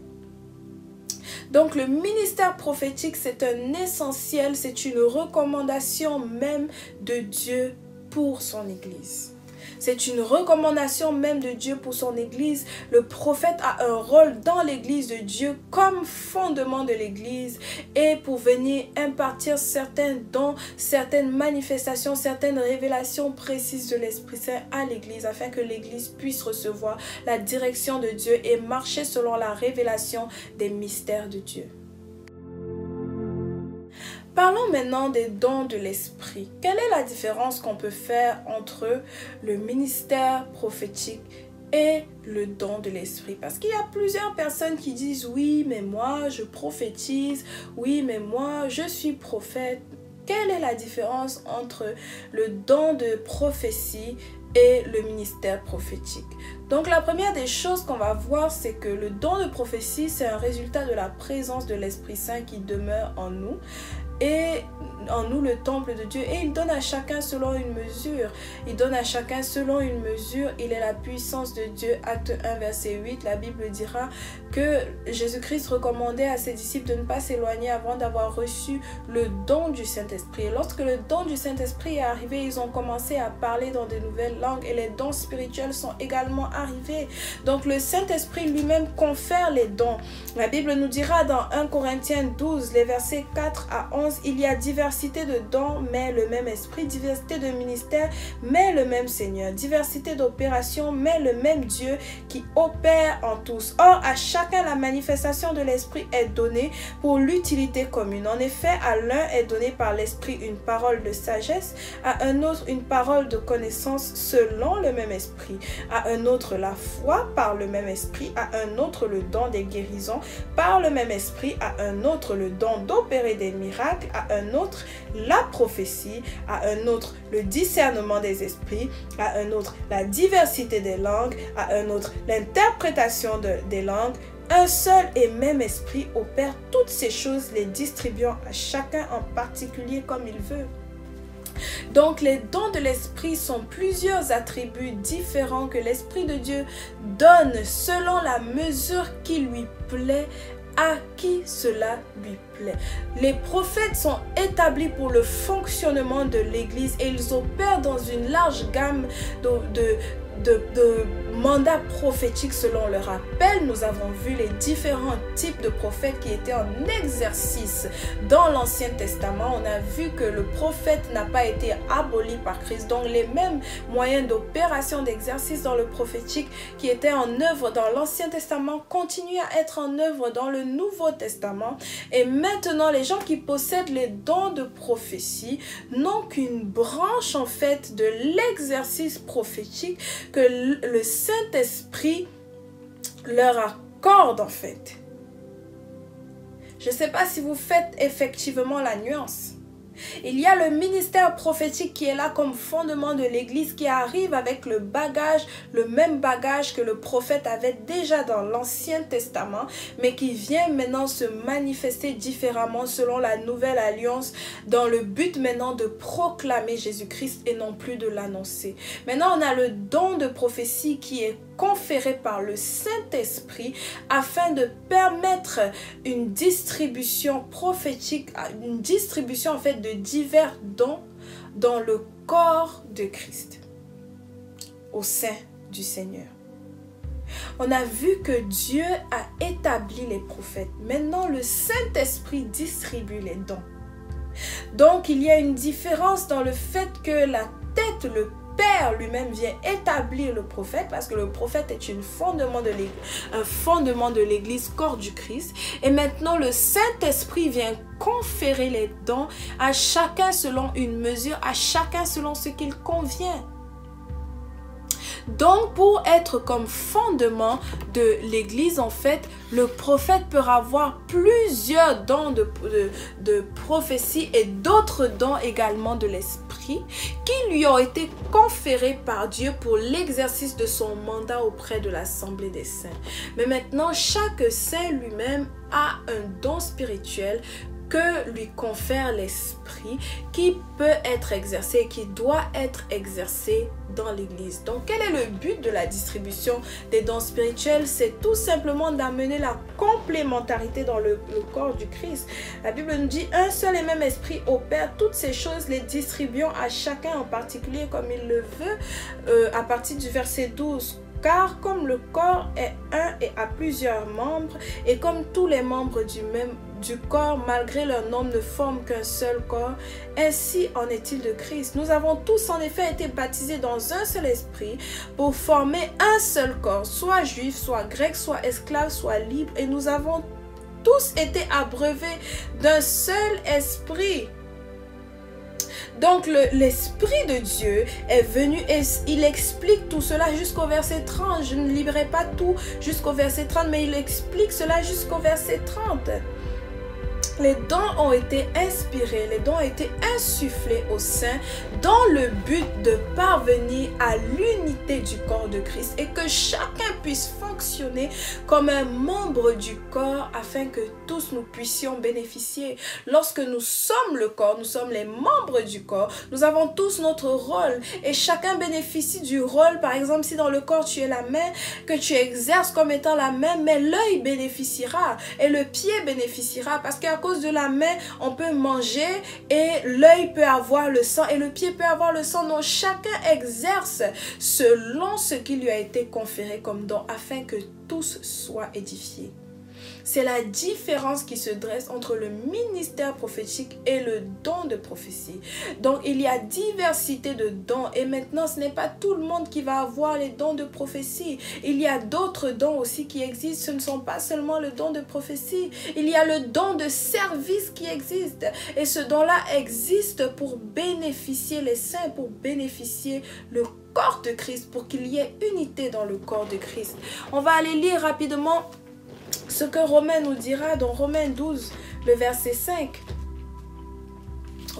Donc le ministère prophétique, c'est un essentiel, c'est une recommandation même de Dieu pour son Église. C'est une recommandation même de Dieu pour son Église. Le prophète a un rôle dans l'Église de Dieu comme fondement de l'Église et pour venir impartir certains dons, certaines manifestations, certaines révélations précises de l'Esprit Saint à l'Église afin que l'Église puisse recevoir la direction de Dieu et marcher selon la révélation des mystères de Dieu. Parlons maintenant des dons de l'Esprit. Quelle est la différence qu'on peut faire entre le ministère prophétique et le don de l'Esprit? Parce qu'il y a plusieurs personnes qui disent « Oui, mais moi, je prophétise. Oui, mais moi, je suis prophète. » Quelle est la différence entre le don de prophétie et le ministère prophétique? Donc la première des choses qu'on va voir, c'est que le don de prophétie, c'est un résultat de la présence de l'Esprit Saint qui demeure en nous. Et en nous le temple de Dieu, et il donne à chacun selon une mesure. Il donne à chacun selon une mesure. Il est la puissance de Dieu. Acte 1 verset 8, la Bible dira que Jésus-Christ recommandait à ses disciples de ne pas s'éloigner avant d'avoir reçu le don du Saint-Esprit. Et lorsque le don du Saint-Esprit est arrivé, ils ont commencé à parler dans de nouvelles langues et les dons spirituels sont également arrivés. Donc le Saint-Esprit lui-même confère les dons. La Bible nous dira dans 1 Corinthiens 12, les versets 4 à 11, il y a diversité de dons, mais le même esprit, diversité de ministères, mais le même Seigneur, diversité d'opérations, mais le même Dieu qui opère en tous. Or, à chacun, la manifestation de l'esprit est donnée pour l'utilité commune. En effet, à l'un est donné par l'esprit une parole de sagesse, à un autre une parole de connaissance selon le même esprit, à un autre la foi par le même esprit, à un autre le don des guérisons par le même esprit, à un autre le don d'opérer des miracles, à un autre la prophétie, à un autre le discernement des esprits, à un autre la diversité des langues, à un autre l'interprétation des langues. Un seul et même esprit opère toutes ces choses, les distribuant à chacun en particulier comme il veut. Donc les dons de l'esprit sont plusieurs attributs différents que l'Esprit de Dieu donne selon la mesure qui lui plaît à qui cela lui plaît. Les prophètes sont établis pour le fonctionnement de l'Église et ils opèrent dans une large gamme de mandats prophétiques selon leur appel. Nous avons vu les différents types de prophètes qui étaient en exercice dans l'Ancien Testament. On a vu que le prophète n'a pas été aboli par Christ. Donc les mêmes moyens d'opération, d'exercice dans le prophétique qui étaient en œuvre dans l'Ancien Testament continuent à être en œuvre dans le Nouveau Testament. Et maintenant, les gens qui possèdent les dons de prophétie n'ont qu'une branche en fait de l'exercice prophétique que le Saint-Esprit leur accorde en fait. Je ne sais pas si vous faites effectivement la nuance. Il y a le ministère prophétique qui est là comme fondement de l'Église, qui arrive avec le bagage, le même bagage que le prophète avait déjà dans l'Ancien Testament, mais qui vient maintenant se manifester différemment selon la nouvelle alliance, dans le but maintenant de proclamer Jésus-Christ et non plus de l'annoncer. Maintenant, on a le don de prophétie qui est conféré par le Saint-Esprit afin de permettre une distribution prophétique, une distribution en fait de divers dons dans le corps de Christ, au sein du Seigneur. On a vu que Dieu a établi les prophètes. Maintenant, le Saint-Esprit distribue les dons. Donc, il y a une différence dans le fait que la tête, le Père lui-même vient établir le prophète, parce que le prophète est un fondement de l'Église, corps du Christ. Et maintenant, le Saint-Esprit vient conférer les dons à chacun selon une mesure, à chacun selon ce qu'il convient. Donc, pour être comme fondement de l'Église, en fait, le prophète peut avoir plusieurs dons de prophétie et d'autres dons également de l'Esprit qui lui ont été conférés par Dieu pour l'exercice de son mandat auprès de l'Assemblée des Saints. Mais maintenant, chaque saint lui-même a un don spirituel que lui confère l'Esprit qui peut être exercé, qui doit être exercé dans l'Église. Donc, quel est le but de la distribution des dons spirituels? C'est tout simplement d'amener la complémentarité dans le corps du Christ. La Bible nous dit, un seul et même esprit opère toutes ces choses, les distribuant à chacun en particulier comme il le veut, à partir du verset 12. Car comme le corps est un et a plusieurs membres, et comme tous les membres du corps, malgré leur nombre, ne forment qu'un seul corps, ainsi en est-il de Christ. Nous avons tous en effet été baptisés dans un seul esprit pour former un seul corps, soit juif, soit grec, soit esclave, soit libre, et nous avons tous été abreuvés d'un seul esprit. Donc l'Esprit de Dieu est venu et il explique tout cela jusqu'au verset 30. Je ne lirai pas tout jusqu'au verset 30, mais il explique cela jusqu'au verset 30. Les dons ont été inspirés, les dons ont été insufflés au sein dans le but de parvenir à l'unité du corps de Christ et que chacun puisse fonctionner comme un membre du corps afin que tous nous puissions bénéficier. Lorsque nous sommes le corps, nous sommes les membres du corps, nous avons tous notre rôle et chacun bénéficie du rôle. Par exemple, si dans le corps tu es la main, que tu exerces comme étant la main, mais l'œil bénéficiera et le pied bénéficiera parce qu'à cause de la main, on peut manger et l'œil peut avoir le sang et le pied peut avoir le sang. Donc chacun exerce selon ce qui lui a été conféré comme don afin que tous soient édifiés. C'est la différence qui se dresse entre le ministère prophétique et le don de prophétie. Donc, il y a diversité de dons et maintenant, ce n'est pas tout le monde qui va avoir les dons de prophétie. Il y a d'autres dons aussi qui existent. Ce ne sont pas seulement le don de prophétie. Il y a le don de service qui existe. Et ce don-là existe pour bénéficier les saints, pour bénéficier le corps de Christ, pour qu'il y ait unité dans le corps de Christ. On va aller lire rapidement ce que Romains nous dira dans Romains 12, le verset 5.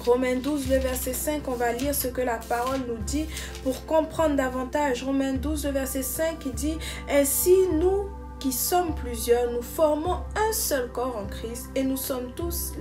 Romains 12, le verset 5, on va lire ce que la parole nous dit pour comprendre davantage. Romains 12, le verset 5, il dit « Ainsi, nous qui sommes plusieurs, nous formons un seul corps en Christ et nous sommes tous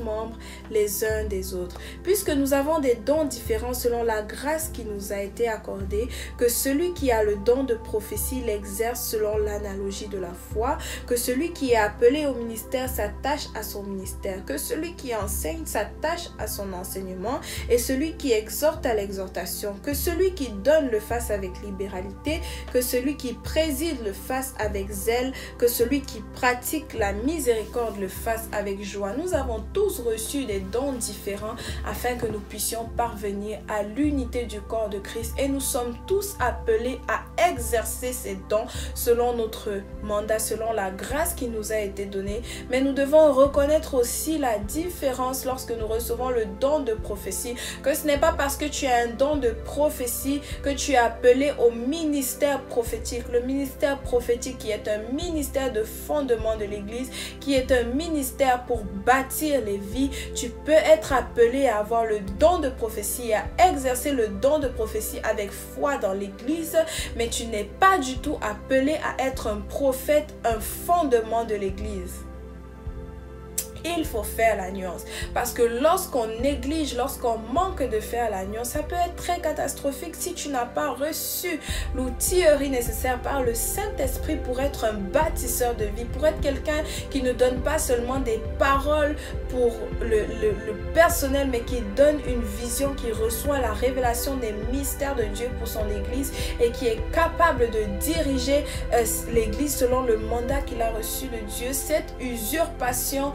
membres les uns des autres. Puisque nous avons des dons différents selon la grâce qui nous a été accordée, que celui qui a le don de prophétie l'exerce selon l'analogie de la foi, que celui qui est appelé au ministère s'attache à son ministère, que celui qui enseigne s'attache à son enseignement et celui qui exhorte à l'exhortation, que celui qui donne le fasse avec libéralité, que celui qui préside le fasse avec zèle, que celui qui pratique la miséricorde le fasse avec joie. Nous avons tous reçu des dons différents afin que nous puissions parvenir à l'unité du corps de Christ et nous sommes tous appelés à exercer ces dons selon notre mandat, selon la grâce qui nous a été donnée. Mais nous devons reconnaître aussi la différence lorsque nous recevons le don de prophétie, que ce n'est pas parce que tu as un don de prophétie que tu es appelé au ministère prophétique. Le ministère prophétique qui est un ministère de fondement de l'Église, qui est un ministère pour bâtir les vies. Tu peux être appelé à avoir le don de prophétie, à exercer le don de prophétie avec foi dans l'Église, mais tu n'es pas du tout appelé à être un prophète, un fondement de l'Église. Il faut faire la nuance. Parce que lorsqu'on néglige, lorsqu'on manque de faire la nuance, ça peut être très catastrophique si tu n'as pas reçu l'outillerie nécessaire par le Saint-Esprit pour être un bâtisseur de vie, pour être quelqu'un qui ne donne pas seulement des paroles pour le personnel, mais qui donne une vision, qui reçoit la révélation des mystères de Dieu pour son Église et qui est capable de diriger l'Église selon le mandat qu'il a reçu de Dieu. Cette usurpation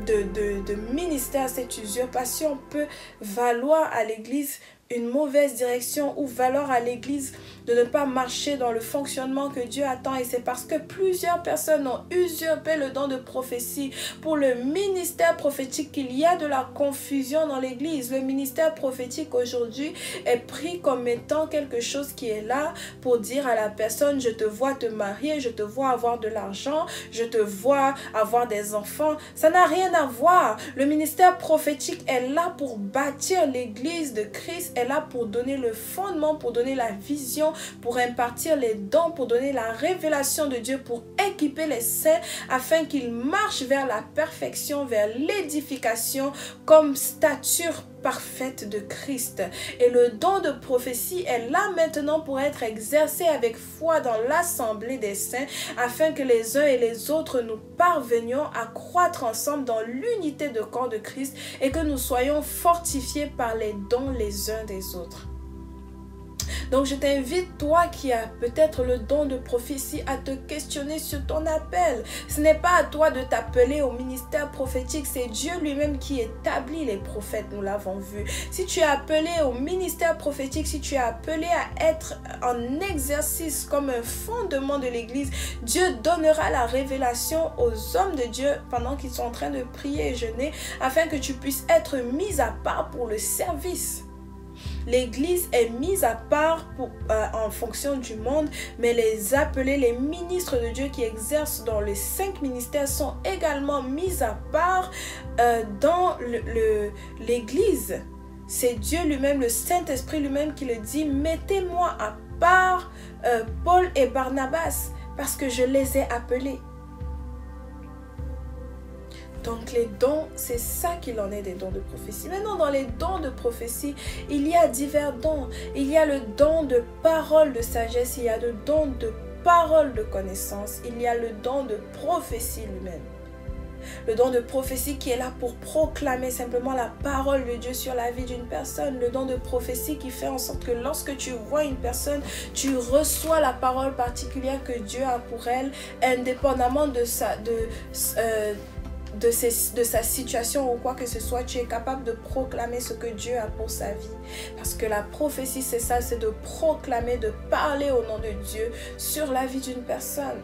de ministère, cette usurpation peut valoir à l'Église une mauvaise direction ou valoir à l'Église de ne pas marcher dans le fonctionnement que Dieu attend. Et c'est parce que plusieurs personnes ont usurpé le don de prophétie pour le ministère prophétique qu'il y a de la confusion dans l'Église. Le ministère prophétique aujourd'hui est pris comme étant quelque chose qui est là pour dire à la personne: je te vois te marier, je te vois avoir de l'argent, je te vois avoir des enfants. Ça n'a rien à voir. Le ministère prophétique est là pour bâtir l'Église de Christ, est là pour donner le fondement, pour donner la vision, pour impartir les dons, pour donner la révélation de Dieu, pour équiper les saints afin qu'ils marchent vers la perfection, vers l'édification comme stature parfaite de Christ. Et le don de prophétie est là maintenant pour être exercé avec foi dans l'assemblée des saints afin que les uns et les autres nous parvenions à croître ensemble dans l'unité de corps de Christ et que nous soyons fortifiés par les dons les uns des autres. Donc je t'invite, toi qui as peut-être le don de prophétie, à te questionner sur ton appel. Ce n'est pas à toi de t'appeler au ministère prophétique, c'est Dieu lui-même qui établit les prophètes, nous l'avons vu. Si tu es appelé au ministère prophétique, si tu es appelé à être en exercice comme un fondement de l'Église, Dieu donnera la révélation aux hommes de Dieu pendant qu'ils sont en train de prier et jeûner, afin que tu puisses être mis à part pour le service. L'Église est mise à part en fonction du monde, mais les appelés, les ministres de Dieu qui exercent dans les 5 ministères sont également mis à part dans l'Église. C'est Dieu lui-même, le Saint-Esprit lui-même qui le dit, mettez-moi à part Paul et Barnabas parce que je les ai appelés. Donc les dons, c'est ça qu'il en est des dons de prophétie. Maintenant, dans les dons de prophétie, il y a divers dons. Il y a le don de parole de sagesse, il y a le don de parole de connaissance, il y a le don de prophétie lui-même. Le don de prophétie qui est là pour proclamer simplement la parole de Dieu sur la vie d'une personne. Le don de prophétie qui fait en sorte que lorsque tu vois une personne, tu reçois la parole particulière que Dieu a pour elle, indépendamment de sa situation ou quoi que ce soit, tu es capable de proclamer ce que Dieu a pour sa vie. Parce que la prophétie, c'est ça, c'est de proclamer, de parler au nom de Dieu sur la vie d'une personne.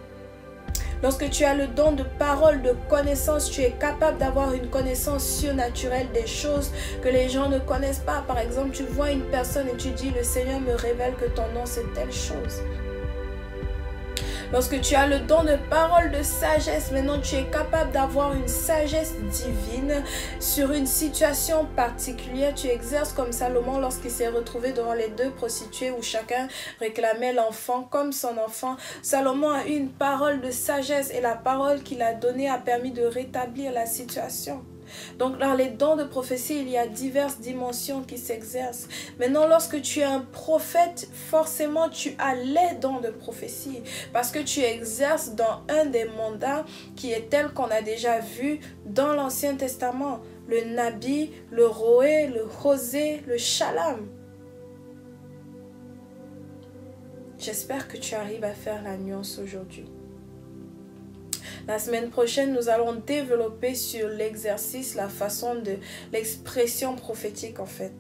Lorsque tu as le don de parole, de connaissance, tu es capable d'avoir une connaissance surnaturelle des choses que les gens ne connaissent pas. Par exemple, tu vois une personne et tu dis, le Seigneur me révèle que ton nom c'est telle chose. Lorsque tu as le don de parole de sagesse, maintenant tu es capable d'avoir une sagesse divine sur une situation particulière. Tu exerces comme Salomon lorsqu'il s'est retrouvé devant les 2 prostituées où chacun réclamait l'enfant comme son enfant. Salomon a eu une parole de sagesse et la parole qu'il a donnée a permis de rétablir la situation. Donc dans les dons de prophétie, il y a diverses dimensions qui s'exercent. Maintenant, lorsque tu es un prophète, forcément tu as les dons de prophétie parce que tu exerces dans un des mandats qui est tel qu'on a déjà vu dans l'Ancien Testament. Le Nabi, le Roé, le Hosée, le Shalom. J'espère que tu arrives à faire la nuance aujourd'hui. La semaine prochaine, nous allons développer sur l'exercice, la façon de l'expression prophétique en fait.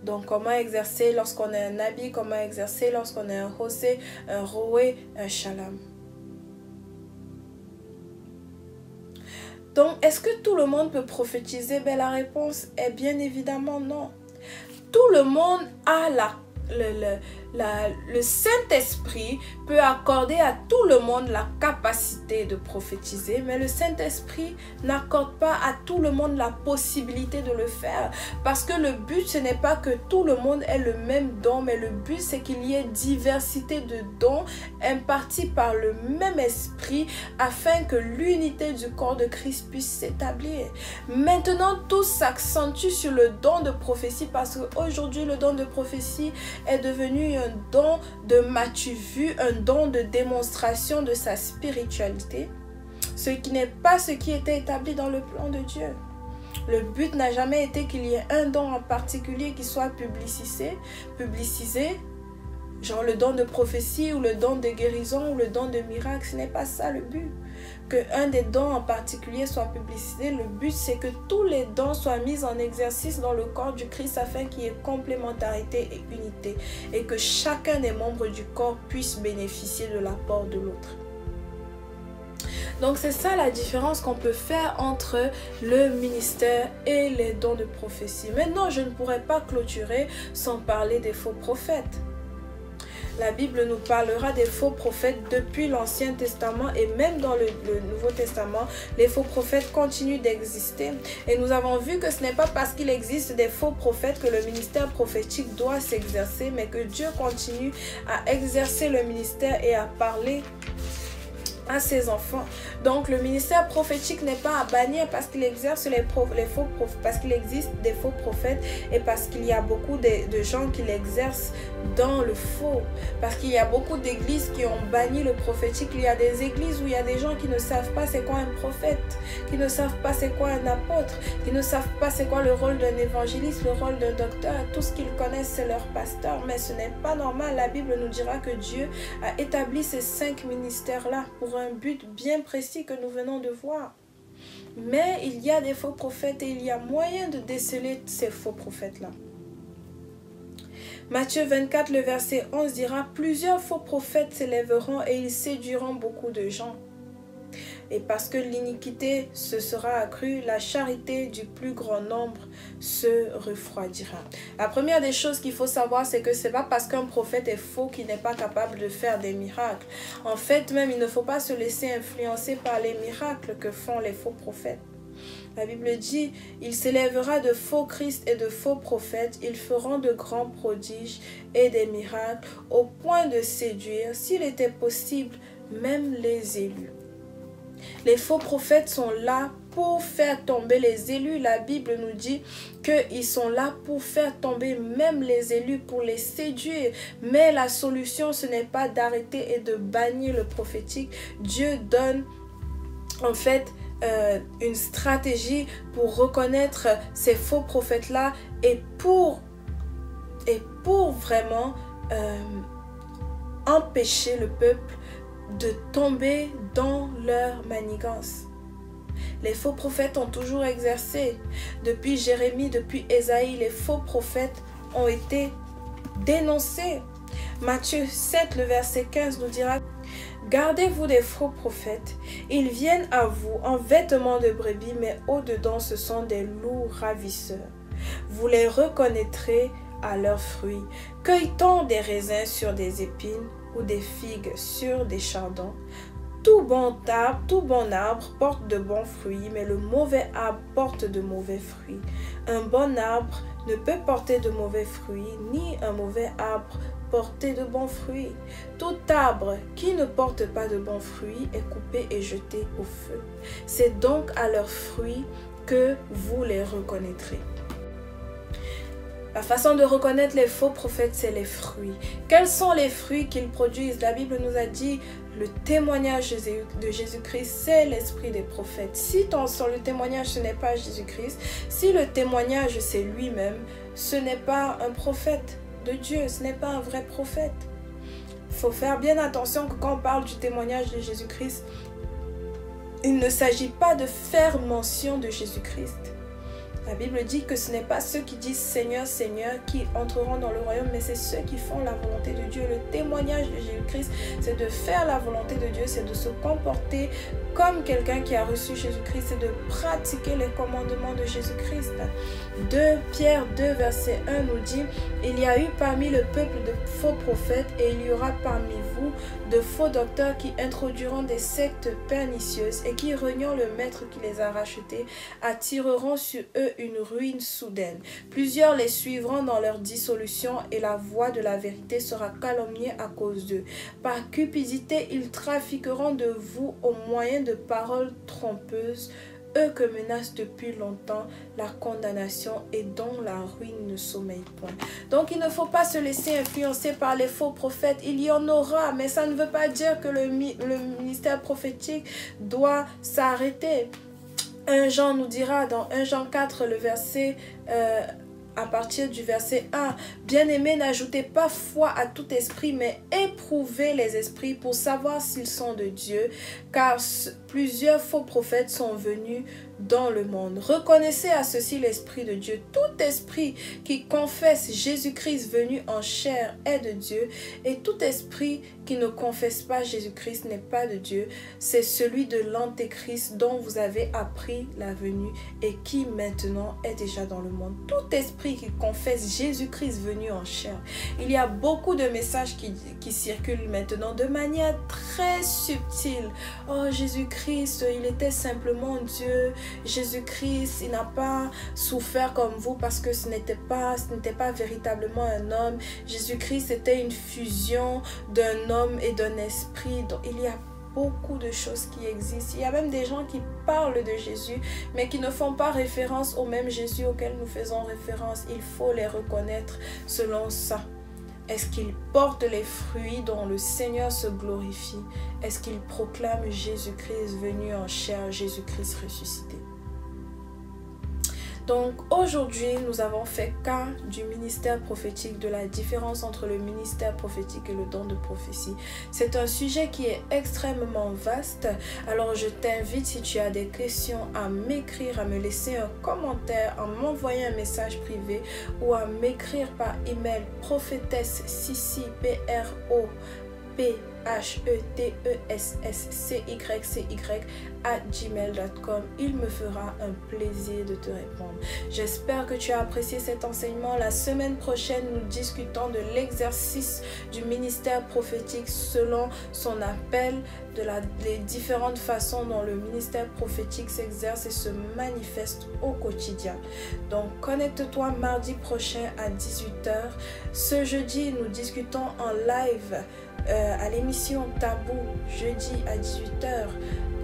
Donc, comment exercer lorsqu'on est un Nabi, comment exercer lorsqu'on est un Hosée, un Roé, un Shalom. Donc, est-ce que tout le monde peut prophétiser? Ben, la réponse est bien évidemment non. Tout le monde a le Saint-Esprit peut accorder à tout le monde la capacité de prophétiser, mais le Saint-Esprit n'accorde pas à tout le monde la possibilité de le faire, parce que le but ce n'est pas que tout le monde ait le même don, mais le but c'est qu'il y ait diversité de dons impartis par le même esprit afin que l'unité du corps de Christ puisse s'établir. Maintenant, tout s'accentue sur le don de prophétie parce qu'aujourd'hui le don de prophétie est devenu un don de m'as-tu vu, un don de démonstration de sa spiritualité, ce qui n'est pas ce qui était établi dans le plan de Dieu. Le but n'a jamais été qu'il y ait un don en particulier qui soit publicisé, genre le don de prophétie ou le don de guérison ou le don de miracle. Ce n'est pas ça le but. Qu'un des dons en particulier soit publicisé, le but c'est que tous les dons soient mis en exercice dans le corps du Christ afin qu'il y ait complémentarité et unité et que chacun des membres du corps puisse bénéficier de l'apport de l'autre. Donc c'est ça la différence qu'on peut faire entre le ministère et les dons de prophétie. Maintenant, je ne pourrais pas clôturer sans parler des faux prophètes. La Bible nous parlera des faux prophètes depuis l'Ancien Testament et même dans le Nouveau Testament, les faux prophètes continuent d'exister. Et nous avons vu que ce n'est pas parce qu'il existe des faux prophètes que le ministère prophétique doit s'exercer, mais que Dieu continue à exercer le ministère et à parler à ses enfants. Donc le ministère prophétique n'est pas à bannir parce qu'il exerce parce qu'il existe des faux prophètes et parce qu'il y a beaucoup de gens qui l'exercent dans le faux, parce qu'il y a beaucoup d'églises qui ont banni le prophétique. Il y a des églises où il y a des gens qui ne savent pas c'est quoi un prophète, qui ne savent pas c'est quoi un apôtre, qui ne savent pas c'est quoi le rôle d'un évangéliste, le rôle d'un docteur. Tout ce qu'ils connaissent c'est leur pasteur, mais ce n'est pas normal. La Bible nous dira que Dieu a établi ces 5 ministères là pour un but bien précis que nous venons de voir. Mais il y a des faux prophètes et il y a moyen de déceler ces faux prophètes là. Matthieu 24, le verset 11 dira: plusieurs faux prophètes s'élèveront et ils séduiront beaucoup de gens. Et parce que l'iniquité se sera accrue, la charité du plus grand nombre se refroidira. La première des choses qu'il faut savoir, c'est que ce n'est pas parce qu'un prophète est faux qu'il n'est pas capable de faire des miracles. En fait, même, il ne faut pas se laisser influencer par les miracles que font les faux prophètes. La Bible dit: il s'élèvera de faux Christ et de faux prophètes, ils feront de grands prodiges et des miracles, au point de séduire, s'il était possible, même les élus. Les faux prophètes sont là pour faire tomber les élus. La Bible nous dit qu'ils sont là pour faire tomber même les élus, pour les séduire. Mais la solution, ce n'est pas d'arrêter et de bannir le prophétique. Dieu donne en fait une stratégie pour reconnaître ces faux prophètes-là et pour vraiment empêcher le peuple de tomber dans leur manigance. Les faux prophètes ont toujours exercé. Depuis Jérémie, depuis Ésaïe, les faux prophètes ont été dénoncés. Matthieu 7, le verset 15 nous dira: gardez-vous des faux prophètes. Ils viennent à vous en vêtements de brebis, mais au-dedans ce sont des loups ravisseurs. Vous les reconnaîtrez à leurs fruits. Cueille-t-on des raisins sur des épines ou des figues sur des chardons? Tout bon arbre porte de bons fruits, mais le mauvais arbre porte de mauvais fruits. Un bon arbre ne peut porter de mauvais fruits, ni un mauvais arbre porter de bons fruits. Tout arbre qui ne porte pas de bons fruits est coupé et jeté au feu. C'est donc à leurs fruits que vous les reconnaîtrez. La façon de reconnaître les faux prophètes, c'est les fruits. Quels sont les fruits qu'ils produisent? La Bible nous a dit: le témoignage de Jésus-Christ, c'est l'esprit des prophètes. Si le témoignage, ce n'est pas Jésus-Christ, si le témoignage, c'est lui-même, ce n'est pas un prophète de Dieu, ce n'est pas un vrai prophète. Il faut faire bien attention que quand on parle du témoignage de Jésus-Christ, il ne s'agit pas de faire mention de Jésus-Christ. La Bible dit que ce n'est pas ceux qui disent Seigneur, Seigneur qui entreront dans le royaume, mais c'est ceux qui font la volonté de Dieu. Le témoignage de Jésus-Christ, c'est de faire la volonté de Dieu, c'est de se comporter comme quelqu'un qui a reçu Jésus-Christ, c'est de pratiquer les commandements de Jésus-Christ. 2 Pierre 2, verset 1 nous dit: il y a eu parmi le peuple de faux prophètes et il y aura parmi vous de faux docteurs qui introduiront des sectes pernicieuses et qui, reniant le maître qui les a rachetés, attireront sur eux une ruine soudaine. Plusieurs les suivront dans leur dissolution et la voie de la vérité sera calomniée à cause d'eux. Par cupidité, ils trafiqueront de vous au moyen de paroles trompeuses, eux que menace depuis longtemps la condamnation et dont la ruine ne sommeille point. Donc il ne faut pas se laisser influencer par les faux prophètes. Il y en aura, mais ça ne veut pas dire que le ministère prophétique doit s'arrêter. 1 Jean nous dira dans 1 Jean 4, le verset à partir du verset 1, « Bien-aimés, n'ajoutez pas foi à tout esprit, mais éprouvez les esprits pour savoir s'ils sont de Dieu, car plusieurs faux prophètes sont venus dans le monde. Reconnaissez à ceci l'esprit de Dieu. Tout esprit qui confesse Jésus-Christ venu en chair est de Dieu, et tout esprit qui ne confesse pas Jésus-Christ n'est pas de Dieu. C'est celui de l'Antéchrist dont vous avez appris la venue et qui maintenant est déjà dans le monde. Tout esprit esprit qui confessent Jésus-Christ venu en chair. Il y a beaucoup de messages qui circulent maintenant de manière très subtile. Oh, Jésus-Christ, il était simplement Dieu. Jésus-Christ, il n'a pas souffert comme vous parce que ce n'était pas véritablement un homme. Jésus-Christ était une fusion d'un homme et d'un esprit. Donc, il y a beaucoup de choses qui existent. Il y a même des gens qui parlent de Jésus, mais qui ne font pas référence au même Jésus auquel nous faisons référence. Il faut les reconnaître selon ça. Est-ce qu'ils portent les fruits dont le Seigneur se glorifie? Est-ce qu'ils proclament Jésus-Christ venu en chair, Jésus-Christ ressuscité? Donc aujourd'hui, nous avons fait cas du ministère prophétique, de la différence entre le ministère prophétique et le don de prophétie. C'est un sujet qui est extrêmement vaste. Alors je t'invite, si tu as des questions, à m'écrire, à me laisser un commentaire, à m'envoyer un message privé ou à m'écrire par email prophétesse Sissi PROPHETESSCYCY@gmail.com. Il me fera un plaisir de te répondre. J'espère que tu as apprécié cet enseignement. La semaine prochaine, nous discutons de l'exercice du ministère prophétique selon son appel, les différentes façons dont le ministère prophétique s'exerce et se manifeste au quotidien. Donc, connecte-toi mardi prochain à 18 h. Ce jeudi, nous discutons en live à l'émission Tabou, jeudi à 18 h.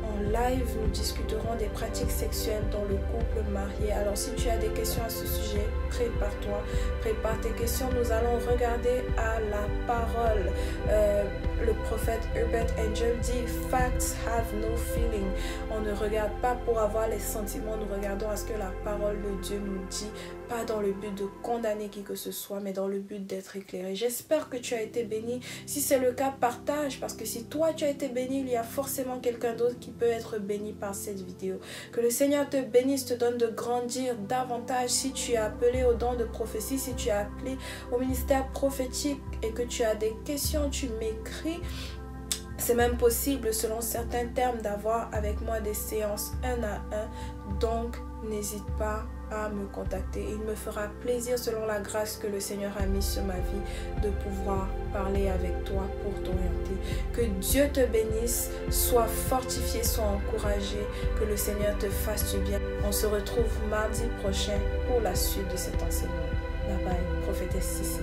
En live, nous discuterons des pratiques sexuelles dans le couple marié. Alors, si tu as des questions à ce sujet, prépare-toi, prépare tes questions. Nous allons regarder à la parole. Le prophète Herbert Angel dit « Facts have no feeling ». On ne regarde pas pour avoir les sentiments, nous regardons à ce que la parole de Dieu nous dit, pas dans le but de condamner qui que ce soit, mais dans le but d'être éclairé. J'espère que tu as été béni. Si c'est le cas, partage, parce que si toi tu as été béni, il y a forcément quelqu'un d'autre qui peut être béni par cette vidéo. Que le Seigneur te bénisse, te donne de grandir davantage. Si tu es appelé au don de prophétie, si tu es appelé au ministère prophétique et que tu as des questions, tu m'écris. C'est même possible, selon certains termes, d'avoir avec moi des séances 1 à 1. Donc, n'hésite pas à me contacter. Il me fera plaisir, selon la grâce que le Seigneur a mise sur ma vie, de pouvoir parler avec toi pour t'orienter. Que Dieu te bénisse, sois fortifié, sois encouragé, que le Seigneur te fasse du bien. On se retrouve mardi prochain pour la suite de cet enseignement. Bye bye, prophétesse Sissi.